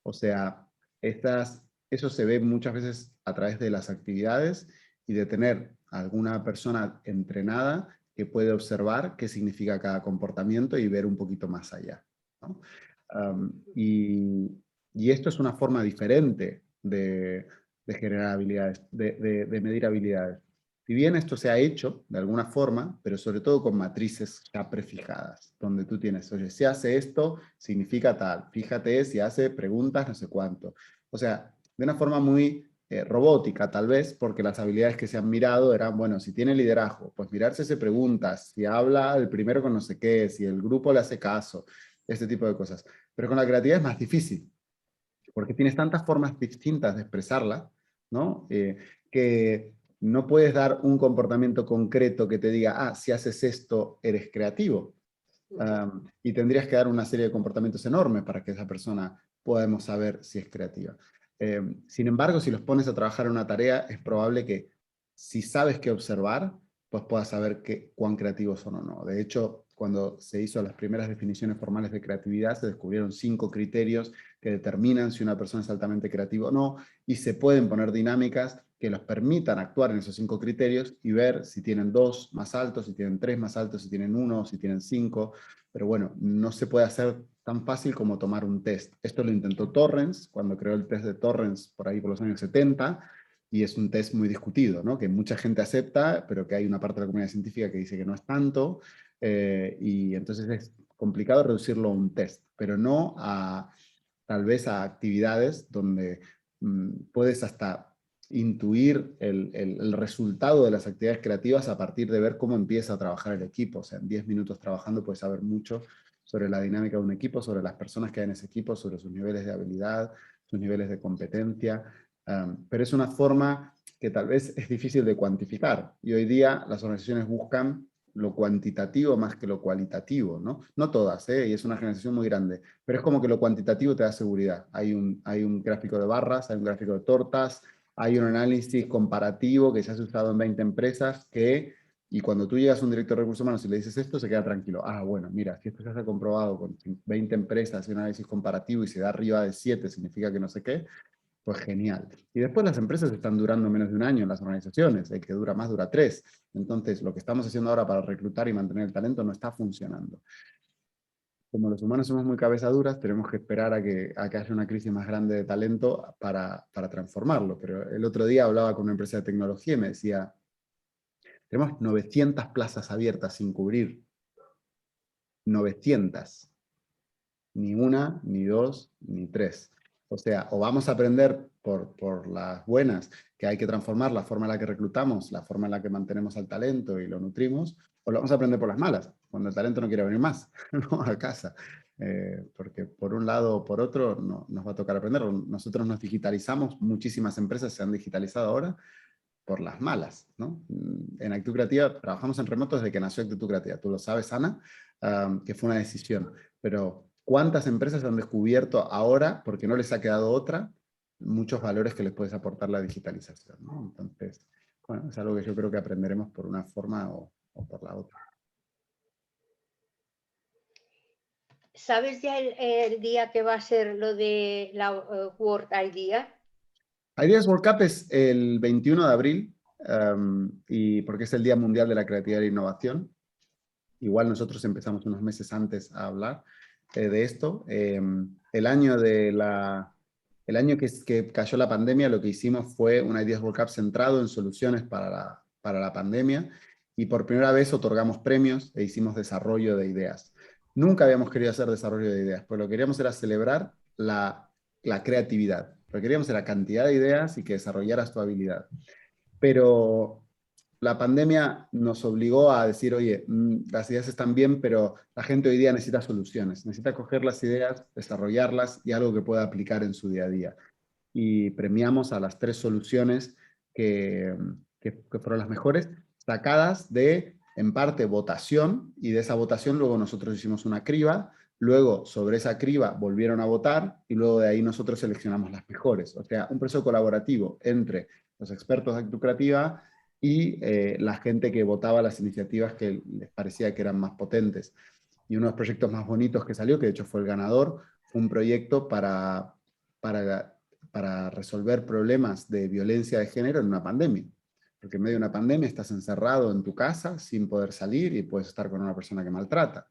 O sea, eso se ve muchas veces a través de las actividades y de tener alguna persona entrenada que puede observar qué significa cada comportamiento y ver un poquito más allá, ¿no? Y esto es una forma diferente de generar habilidades, de medir habilidades. Si bien esto se ha hecho de alguna forma, pero sobre todo con matrices ya prefijadas, donde tú tienes, oye, si hace esto, significa tal, fíjate si hace preguntas, no sé cuánto. O sea, de una forma muy robótica tal vez, porque las habilidades que se han mirado eran, bueno, si tiene liderazgo, pues mirarse se preguntas, si habla el primero con no sé qué, si el grupo le hace caso, este tipo de cosas. Pero con la creatividad es más difícil, porque tienes tantas formas distintas de expresarla, ¿no? Que no puedes dar un comportamiento concreto que te diga, si haces esto, eres creativo. Y tendrías que dar una serie de comportamientos enormes para que esa persona podamos saber si es creativa. Sin embargo, si los pones a trabajar en una tarea, es probable que si sabes qué observar, pues puedas saber cuán creativos son o no. De hecho, cuando se hizo las primeras definiciones formales de creatividad, se descubrieron 5 criterios que determinan si una persona es altamente creativa o no, y se pueden poner dinámicas que los permitan actuar en esos 5 criterios y ver si tienen 2 más altos, si tienen 3 más altos, si tienen 1, si tienen 5. Pero bueno, no se puede hacer tan fácil como tomar un test. Esto lo intentó Torrens, cuando creó el test de Torrens por ahí por los años 70, y es un test muy discutido, ¿no? Que mucha gente acepta, pero que hay una parte de la comunidad científica que dice que no es tanto, y entonces es complicado reducirlo a un test, pero no tal vez a actividades donde puedes hasta intuir el resultado de las actividades creativas a partir de ver cómo empieza a trabajar el equipo. O sea, en 10 minutos trabajando puedes saber mucho sobre la dinámica de un equipo, sobre las personas que hay en ese equipo, sobre sus niveles de habilidad, sus niveles de competencia, pero es una forma que tal vez es difícil de cuantificar. Y hoy día las organizaciones buscan lo cuantitativo más que lo cualitativo, ¿no? No todas, y es una generación muy grande, pero es como que lo cuantitativo te da seguridad. Hay un gráfico de barras, hay un gráfico de tortas, hay un análisis comparativo que se ha usado en 20 empresas y cuando tú llegas a un director de recursos humanos y le dices esto, se queda tranquilo. Bueno, mira, si esto ya se ha comprobado con 20 empresas y un análisis comparativo y se da arriba de 7, significa que no sé qué, pues genial. Y después las empresas están durando menos de un año en las organizaciones, el que dura más dura 3. Entonces, lo que estamos haciendo ahora para reclutar y mantener el talento no está funcionando. Como los humanos somos muy cabezaduras, tenemos que esperar a que haya una crisis más grande de talento para transformarlo. Pero el otro día hablaba con una empresa de tecnología y me decía, tenemos 900 plazas abiertas sin cubrir. 900. Ni una, ni dos, ni tres. O sea, o vamos a aprender por las buenas que hay que transformar la forma en la que reclutamos, la forma en la que mantenemos al talento y lo nutrimos, o lo vamos a aprender por las malas, cuando el talento no quiere venir más, ¿no? A casa. Porque por un lado o por otro no, nos va a tocar aprender. Nosotros nos digitalizamos, muchísimas empresas se han digitalizado ahora por las malas, ¿no? En Actitud Creativa trabajamos en remoto desde que nació Actitud Creativa. Tú lo sabes, Ana, que fue una decisión. Pero ¿cuántas empresas han descubierto ahora, porque no les ha quedado otra, muchos valores que les puedes aportar la digitalización, ¿no? Entonces, bueno, es algo que yo creo que aprenderemos por una forma o por la otra. ¿Sabes ya el día que va a ser lo de la World Idea? Ideas World Cup es el 21 de abril, y porque es el Día Mundial de la Creatividad e Innovación. Igual nosotros empezamos unos meses antes a hablar de esto. El año que cayó la pandemia, lo que hicimos fue un Ideas World Cup centrado en soluciones para la pandemia, y por primera vez otorgamos premios e hicimos desarrollo de ideas. Nunca habíamos querido hacer desarrollo de ideas, pues lo que queríamos era celebrar la creatividad. Lo que queríamos era cantidad de ideas y que desarrollaras tu habilidad. Pero la pandemia nos obligó a decir, oye, las ideas están bien, pero la gente hoy día necesita soluciones, necesita coger las ideas, desarrollarlas y algo que pueda aplicar en su día a día. Y premiamos a las 3 soluciones que fueron las mejores, sacadas de, en parte, votación, y de esa votación luego nosotros hicimos una criba, luego sobre esa criba volvieron a votar, y luego de ahí nosotros seleccionamos las mejores. O sea, un proceso colaborativo entre los expertos de actitud creativa y la gente que votaba las iniciativas que les parecía que eran más potentes. Y uno de los proyectos más bonitos que salió, que de hecho fue el ganador, fue un proyecto para resolver problemas de violencia de género en una pandemia. Porque en medio de una pandemia estás encerrado en tu casa sin poder salir y puedes estar con una persona que maltrata.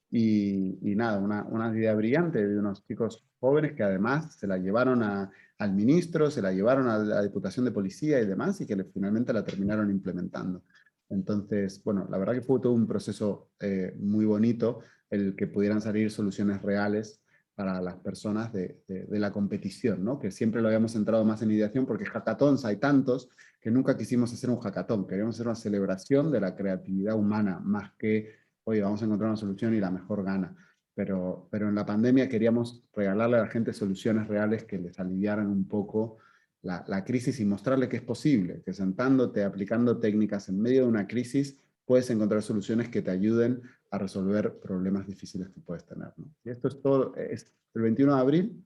Y nada, una idea brillante de unos chicos jóvenes que además se la llevaron al ministro, se la llevaron a la Diputación de Policía y demás, y que finalmente la terminaron implementando. Entonces, bueno, la verdad que fue todo un proceso muy bonito el que pudieran salir soluciones reales para las personas de la competición, ¿no? Que siempre lo habíamos centrado más en ideación, porque hackathons hay tantos que nunca quisimos hacer un hackathon, queríamos hacer una celebración de la creatividad humana, más que, oye, vamos a encontrar una solución y la mejor gana. Pero en la pandemia queríamos regalarle a la gente soluciones reales que les aliviaran un poco la crisis y mostrarle que es posible, que sentándote, aplicando técnicas en medio de una crisis, puedes encontrar soluciones que te ayuden a resolver problemas difíciles que puedes tener, ¿no? Y esto es todo, es el 21 de abril,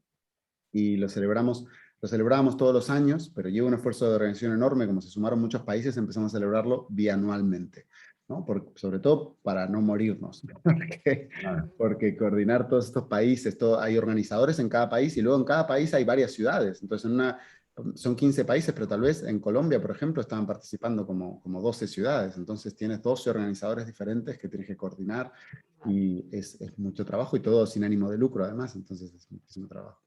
y lo celebrábamos todos los años, pero lleva un esfuerzo de organización enorme. Como se sumaron muchos países, empezamos a celebrarlo bianualmente, ¿no? Sobre todo para no morirnos, porque coordinar todos estos países, hay organizadores en cada país, y luego en cada país hay varias ciudades. Entonces son 15 países, pero tal vez en Colombia, por ejemplo, estaban participando como 12 ciudades. Entonces tienes 12 organizadores diferentes que tienes que coordinar, y es mucho trabajo, y todo sin ánimo de lucro además, entonces es muchísimo trabajo.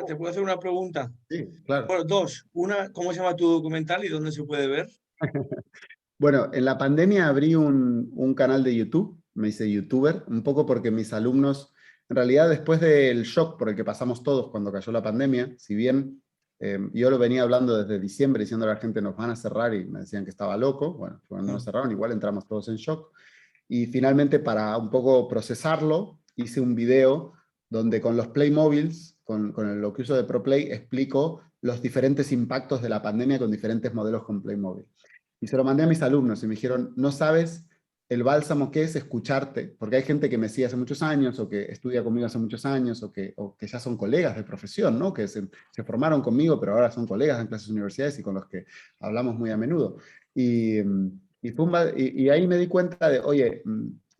¿Te puedo hacer una pregunta? Sí, claro. Bueno, 2. Una, ¿cómo se llama tu documental y dónde se puede ver? Bueno, en la pandemia abrí un canal de YouTube, me hice youtuber, un poco porque mis alumnos, en realidad después del shock por el que pasamos todos cuando cayó la pandemia, si bien yo lo venía hablando desde diciembre, diciendo a la gente nos van a cerrar, y me decían que estaba loco, bueno, cuando nos cerraron igual entramos todos en shock, y finalmente para un poco procesarlo, hice un video donde con los Playmobiles, con lo que uso de ProPlay, explico los diferentes impactos de la pandemia con diferentes modelos con Playmobil. Y se lo mandé a mis alumnos y me dijeron, no sabes el bálsamo que es escucharte, porque hay gente que me sigue hace muchos años, o que estudia conmigo hace muchos años, o que ya son colegas de profesión, ¿no? Que se formaron conmigo, pero ahora son colegas en clases universidades y con los que hablamos muy a menudo. Y ahí me di cuenta de, oye,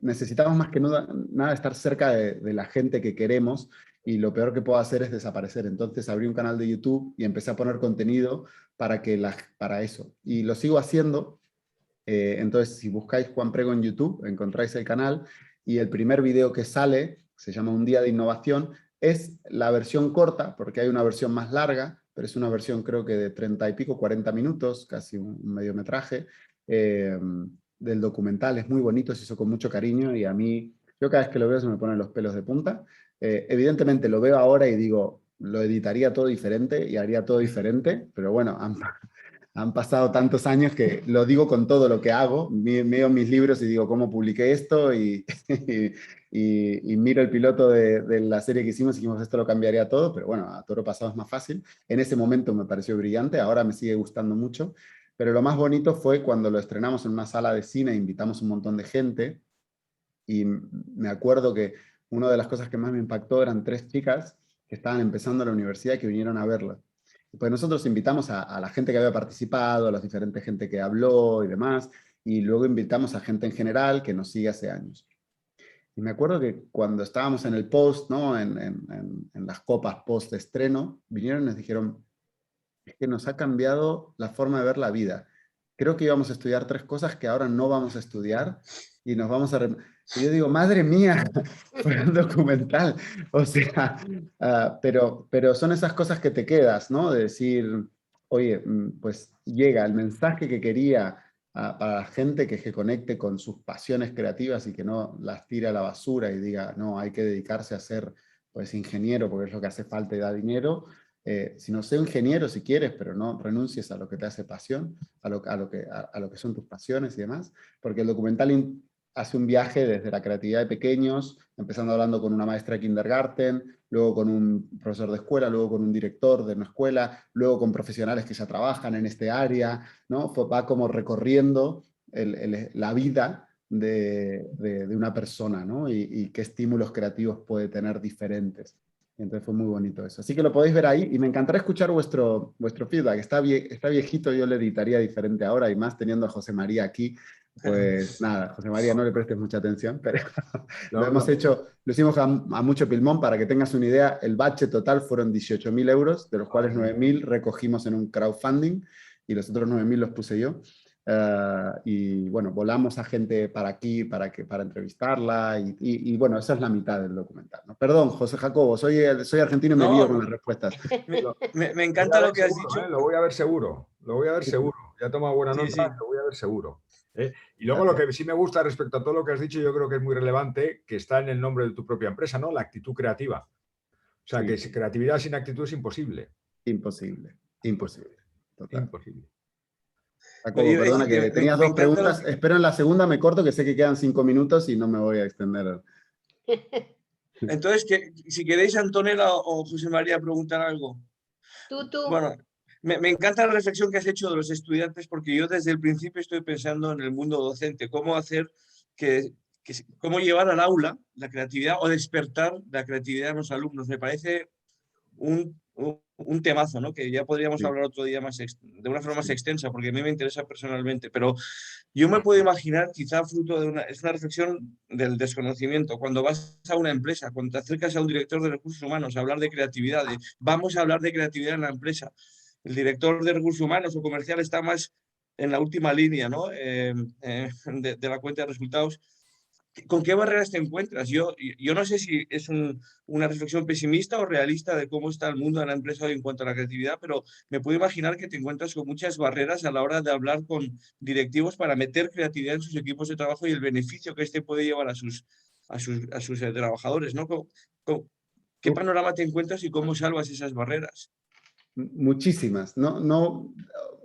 necesitamos más que nada estar cerca de la gente que queremos, y lo peor que puedo hacer es desaparecer. Entonces abrí un canal de YouTube y empecé a poner contenido para eso. Y lo sigo haciendo. Entonces, si buscáis Juan Prego en YouTube, encontráis el canal, y el primer video que sale, se llama Un Día de Innovación, es la versión corta, porque hay una versión más larga, pero es una versión creo que de 30 y pico, 40 minutos, casi un mediometraje, del documental. Es muy bonito, se hizo con mucho cariño, y a mí, yo cada vez que lo veo se me ponen los pelos de punta. Evidentemente lo veo ahora y digo, lo editaría todo diferente y haría todo diferente, pero bueno, han pasado tantos años que lo digo con todo lo que hago. Veo mis libros y digo, ¿cómo publiqué esto? Y miro el piloto de la serie que hicimos y dijimos, esto lo cambiaría todo, pero bueno, a toro pasado es más fácil. En ese momento me pareció brillante, ahora me sigue gustando mucho, pero lo más bonito fue cuando lo estrenamos en una sala de cine, invitamos un montón de gente, y me acuerdo que una de las cosas que más me impactó eran 3 chicas que estaban empezando la universidad, que vinieron a verla. Pues nosotros invitamos a la gente que había participado, a la diferente gente que habló y demás, y luego invitamos a gente en general que nos sigue hace años. Y me acuerdo que cuando estábamos en el post, ¿no? En las copas post estreno, vinieron y nos dijeron, es que nos ha cambiado la forma de ver la vida. Creo que íbamos a estudiar 3 cosas que ahora no vamos a estudiar y nos vamos a... Y yo digo, madre mía, fue un documental. O sea, pero son esas cosas que te quedas, ¿no? De decir, oye, pues llega el mensaje que quería para la gente, que es que conecte con sus pasiones creativas y que no las tire a la basura y diga, no, hay que dedicarse a ser pues ingeniero porque es lo que hace falta y da dinero. Si no, sé ingeniero si quieres, pero no renuncies a lo que te hace pasión, a lo que son tus pasiones y demás, porque el documental hace un viaje desde la creatividad de pequeños, empezando hablando con una maestra de kindergarten, luego con un profesor de escuela, luego con un director de una escuela, luego con profesionales que ya trabajan en este área, ¿no? Va como recorriendo la vida de una persona, ¿no? Y qué estímulos creativos puede tener diferentes. Entonces fue muy bonito eso. Así que lo podéis ver ahí y me encantará escuchar vuestro feedback. Está viejito, yo le editaría diferente ahora y más teniendo a José María aquí. Pues nada, José María, no le prestes mucha atención, pero lo hemos hecho, lo hicimos a mucho pilmón. Para que tengas una idea, el bache total fueron 18.000 euros, de los cuales 9.000 recogimos en un crowdfunding y los otros 9.000 los puse yo. Y bueno, volamos a gente para aquí para entrevistarla y bueno, esa es la mitad del documental, ¿no? Perdón, José Jacobo, soy argentino y me lío con las respuestas. Me encanta lo que has dicho. Lo voy a ver seguro, lo voy a ver seguro. Ya toma buena nota, Sí. lo voy a ver seguro. Y luego lo que sí me gusta respecto a todo lo que has dicho, yo creo que es muy relevante, que está en el nombre de tu propia empresa, ¿no? La actitud creativa. O sea, que creatividad sin actitud es imposible. Imposible. Total. Imposible. Jacobo, perdona que tenías 2 preguntas. Espero en la segunda me corto, que sé que quedan 5 minutos y no me voy a extender. Entonces, si queréis, Antonella o José María, preguntar algo. Tú. Bueno, me encanta la reflexión que has hecho de los estudiantes, porque yo desde el principio estoy pensando en el mundo docente, cómo hacer cómo llevar al aula la creatividad o despertar la creatividad en los alumnos. Me parece un temazo, ¿no? Que ya podríamos hablar otro día de una forma más extensa, porque a mí me interesa personalmente, pero yo me puedo imaginar, quizá fruto de es una reflexión del desconocimiento, cuando vas a una empresa, cuando te acercas a un director de recursos humanos a hablar de creatividad, vamos a hablar de creatividad en la empresa, el director de recursos humanos o comercial está más en la última línea, ¿no? De la cuenta de resultados. ¿Con qué barreras te encuentras? Yo no sé si es una reflexión pesimista o realista de cómo está el mundo de la empresa hoy en cuanto a la creatividad, pero me puedo imaginar que te encuentras con muchas barreras a la hora de hablar con directivos para meter creatividad en sus equipos de trabajo y el beneficio que este puede llevar a sus trabajadores, ¿no? ¿Qué panorama te encuentras y cómo salvas esas barreras? Muchísimas. No,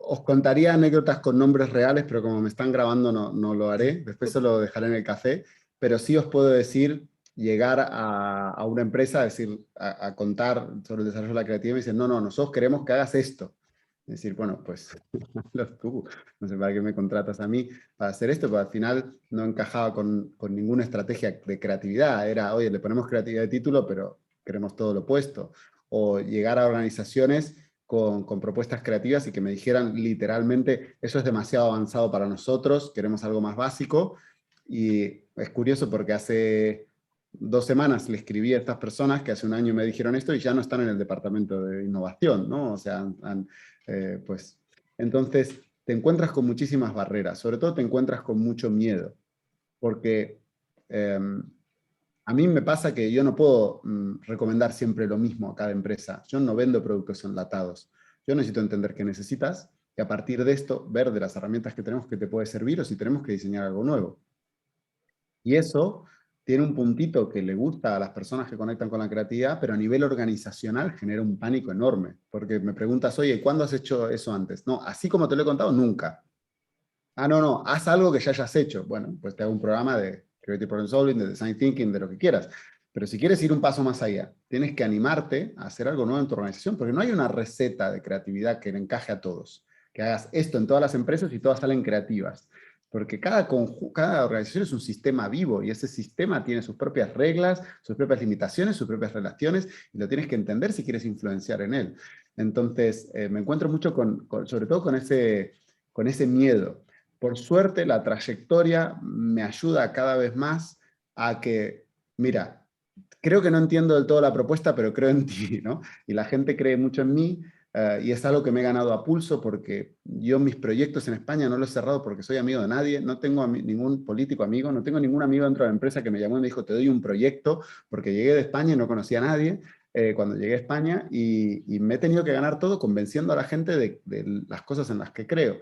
os contaría anécdotas con nombres reales, pero como me están grabando no lo haré. Después se lo dejaré en el café. Pero sí os puedo decir, llegar a una empresa, a contar sobre el desarrollo de la creatividad y me dicen, no, nosotros queremos que hagas esto. Es decir, bueno, pues hazlo tú. No sé para qué me contratas a mí para hacer esto, pero al final no encajaba con ninguna estrategia de creatividad. Era, oye, le ponemos creatividad de título, pero queremos todo lo opuesto. O llegar a organizaciones con propuestas creativas y que me dijeran literalmente, eso es demasiado avanzado para nosotros, queremos algo más básico. Y es curioso porque hace 2 semanas le escribí a estas personas que hace un año me dijeron esto y ya no están en el departamento de innovación, ¿no? O sea, pues, entonces te encuentras con muchísimas barreras, sobre todo te encuentras con mucho miedo, porque a mí me pasa que yo no puedo recomendar siempre lo mismo a cada empresa. Yo no vendo productos enlatados. Yo necesito entender qué necesitas y a partir de esto ver de las herramientas que tenemos que te puede servir o si tenemos que diseñar algo nuevo. Y eso tiene un puntito que le gusta a las personas que conectan con la creatividad, pero a nivel organizacional genera un pánico enorme. Porque me preguntas, oye, ¿cuándo has hecho eso antes? No, así como te lo he contado, nunca. Ah, no, haz algo que ya hayas hecho. Bueno, pues te hago un programa de Creative Problem Solving, de Design Thinking, de lo que quieras. Pero si quieres ir un paso más allá, tienes que animarte a hacer algo nuevo en tu organización, porque no hay una receta de creatividad que le encaje a todos. Que hagas esto en todas las empresas y todas salen creativas. Porque cada organización es un sistema vivo y ese sistema tiene sus propias reglas, sus propias limitaciones, sus propias relaciones y lo tienes que entender si quieres influenciar en él. Entonces, me encuentro mucho sobre todo con ese miedo. Por suerte, la trayectoria me ayuda cada vez más a que, mira, creo que no entiendo del todo la propuesta, pero creo en ti, ¿no? Y la gente cree mucho en mí, y es algo que me he ganado a pulso porque yo mis proyectos en España no los he cerrado porque soy amigo de nadie, no tengo ningún político amigo, no tengo ningún amigo dentro de la empresa que me llamó y me dijo, te doy un proyecto, porque llegué de España y no conocía a nadie cuando llegué a España, y me he tenido que ganar todo convenciendo a la gente de las cosas en las que creo.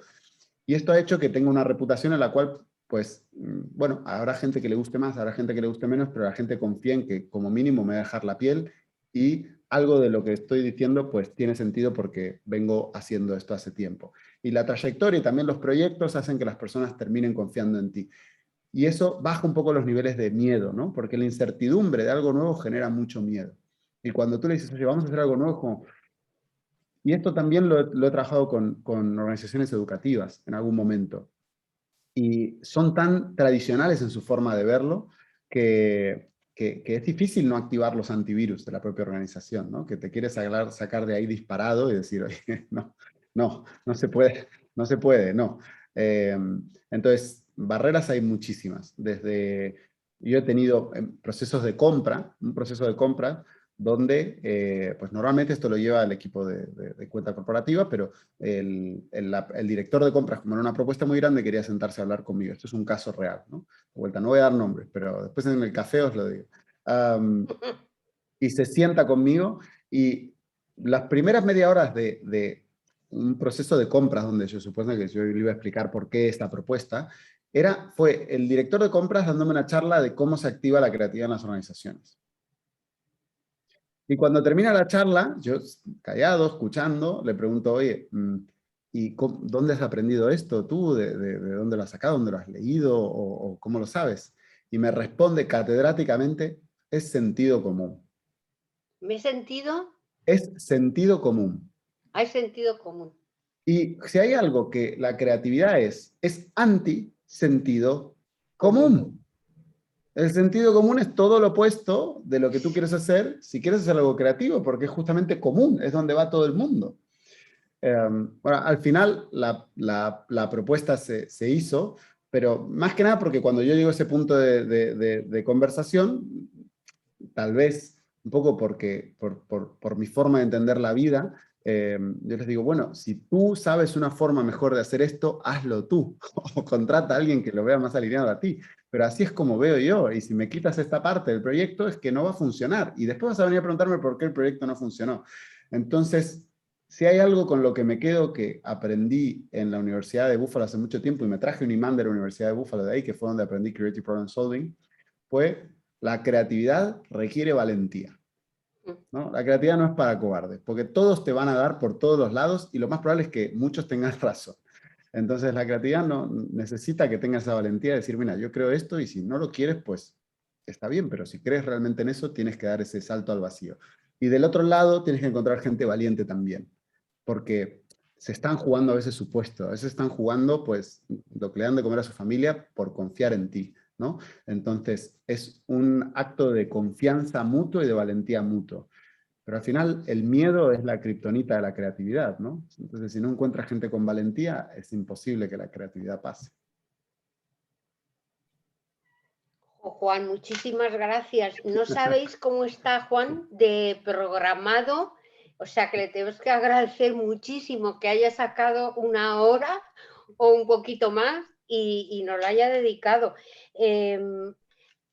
Y esto ha hecho que tenga una reputación en la cual, pues, bueno, habrá gente que le guste más, habrá gente que le guste menos, pero la gente confía en que como mínimo me va a dejar la piel, y algo de lo que estoy diciendo pues tiene sentido porque vengo haciendo esto hace tiempo. Y la trayectoria y también los proyectos hacen que las personas terminen confiando en ti. Y eso baja un poco los niveles de miedo, ¿no? Porque la incertidumbre de algo nuevo genera mucho miedo. Y cuando tú le dices, oye, vamos a hacer algo nuevo, es como... Y esto también lo he trabajado con organizaciones educativas en algún momento. Y son tan tradicionales en su forma de verlo que es difícil no activar los antivirus de la propia organización, ¿no? Que te quieres sacar de ahí disparado y decir, oye, no se puede, no se puede, no. Entonces, barreras hay muchísimas. Yo he tenido procesos de compra, un proceso de compra donde, pues normalmente esto lo lleva el equipo de cuenta corporativa, pero el director de compras, como era una propuesta muy grande, quería sentarse a hablar conmigo. Esto es un caso real, ¿no? De vuelta, no voy a dar nombres, pero después en el café os lo digo. Y se sienta conmigo, y las primeras media horas de un proceso de compras, donde yo supongo que yo le iba a explicar por qué esta propuesta, fue el director de compras dándome una charla de cómo se activa la creatividad en las organizaciones. Y cuando termina la charla, yo callado, escuchando, le pregunto, oye, ¿y dónde has aprendido esto tú? ¿De dónde lo has sacado? ¿Dónde lo has leído? ¿O cómo lo sabes? Y me responde catedráticamente, es sentido común. ¿Me he sentido? Es sentido común. Hay sentido común. Y si hay algo que la creatividad es anti-sentido común. El sentido común es todo lo opuesto de lo que tú quieres hacer si quieres hacer algo creativo, porque es justamente común, es donde va todo el mundo. Bueno, al final la propuesta se hizo, pero más que nada porque cuando yo llego a ese punto de conversación, tal vez un poco por mi forma de entender la vida, yo les digo, bueno, si tú sabes una forma mejor de hacer esto, hazlo tú, o contrata a alguien que lo vea más alineado a ti. Pero así es como veo yo, y si me quitas esta parte del proyecto es que no va a funcionar, y después vas a venir a preguntarme por qué el proyecto no funcionó. Entonces, si hay algo con lo que me quedo que aprendí en la Universidad de Buffalo hace mucho tiempo, y me traje un imán de la Universidad de Buffalo de ahí, que fue donde aprendí Creative Problem Solving, fue: la creatividad requiere valentía, ¿no? La creatividad no es para cobardes, porque todos te van a dar por todos los lados, y lo más probable es que muchos tengan razón. Entonces la creatividad no necesita que tengas esa valentía de decir, mira, yo creo esto, y si no lo quieres, pues está bien, pero si crees realmente en eso, tienes que dar ese salto al vacío. Y del otro lado, tienes que encontrar gente valiente también, porque se están jugando a veces su puesto, a veces están jugando, pues, lo que le dan de comer a su familia por confiar en ti, ¿no? Entonces, es un acto de confianza mutuo y de valentía mutuo. Pero al final, el miedo es la kriptonita de la creatividad, ¿no? Entonces, si no encuentras gente con valentía, es imposible que la creatividad pase. Juan, muchísimas gracias. No sabéis cómo está Juan de programado, o sea que le tenemos que agradecer muchísimo que haya sacado una hora o un poquito más y nos la haya dedicado.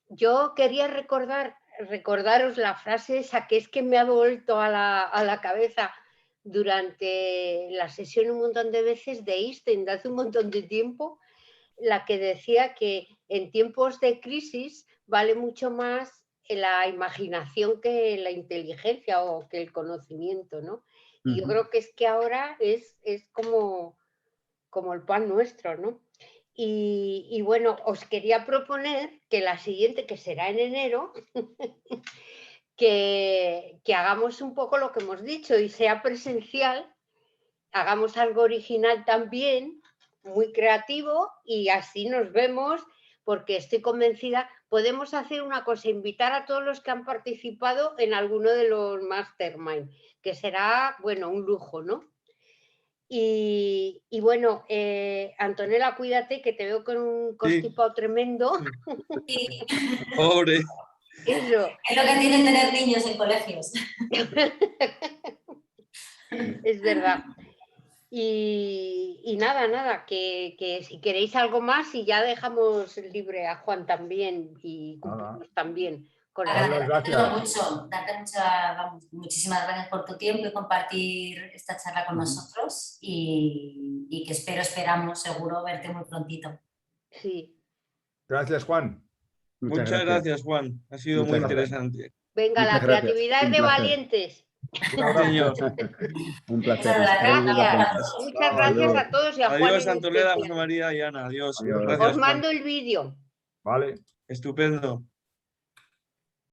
Yo quería recordaros la frase esa que es que me ha vuelto a la cabeza durante la sesión un montón de veces de Einstein, de hace un montón de tiempo, la que decía que en tiempos de crisis vale mucho más la imaginación que la inteligencia o que el conocimiento, ¿no? Y yo creo que es que ahora es como el pan nuestro, ¿no? Y bueno, os quería proponer que la siguiente, que será en enero, que hagamos un poco lo que hemos dicho y sea presencial, hagamos algo original también, muy creativo, y así nos vemos, porque estoy convencida, podemos hacer una cosa, invitar a todos los que han participado en alguno de los mastermind, que será, bueno, un lujo, ¿no? Y bueno, Antonella, cuídate, que te veo con un constipado tremendo. Sí, Pobre. Eso. es lo que tienen tener niños en colegios. Es verdad. Y nada, que si queréis algo más y ya dejamos libre a Juan también y cumplimos también con la... Gracias. Mucho, muchísimas gracias por tu tiempo y compartir esta charla con nosotros y que esperamos seguro verte muy prontito. Sí. Gracias, Juan. Muchas gracias, Juan. Ha sido Muchas muy gracias. interesante. Venga, Muchas la gracias. creatividad es Un de placer. valientes. Señor. Un placer. Muchas Nos estaremos viendo Gracias. pronto. Muchas gracias Adiós. a todos y a Juan Adiós, en Antonella, especial. José María y Ana. Adiós. Adiós. Gracias, Os Juan. mando el vídeo. Vale. Estupendo.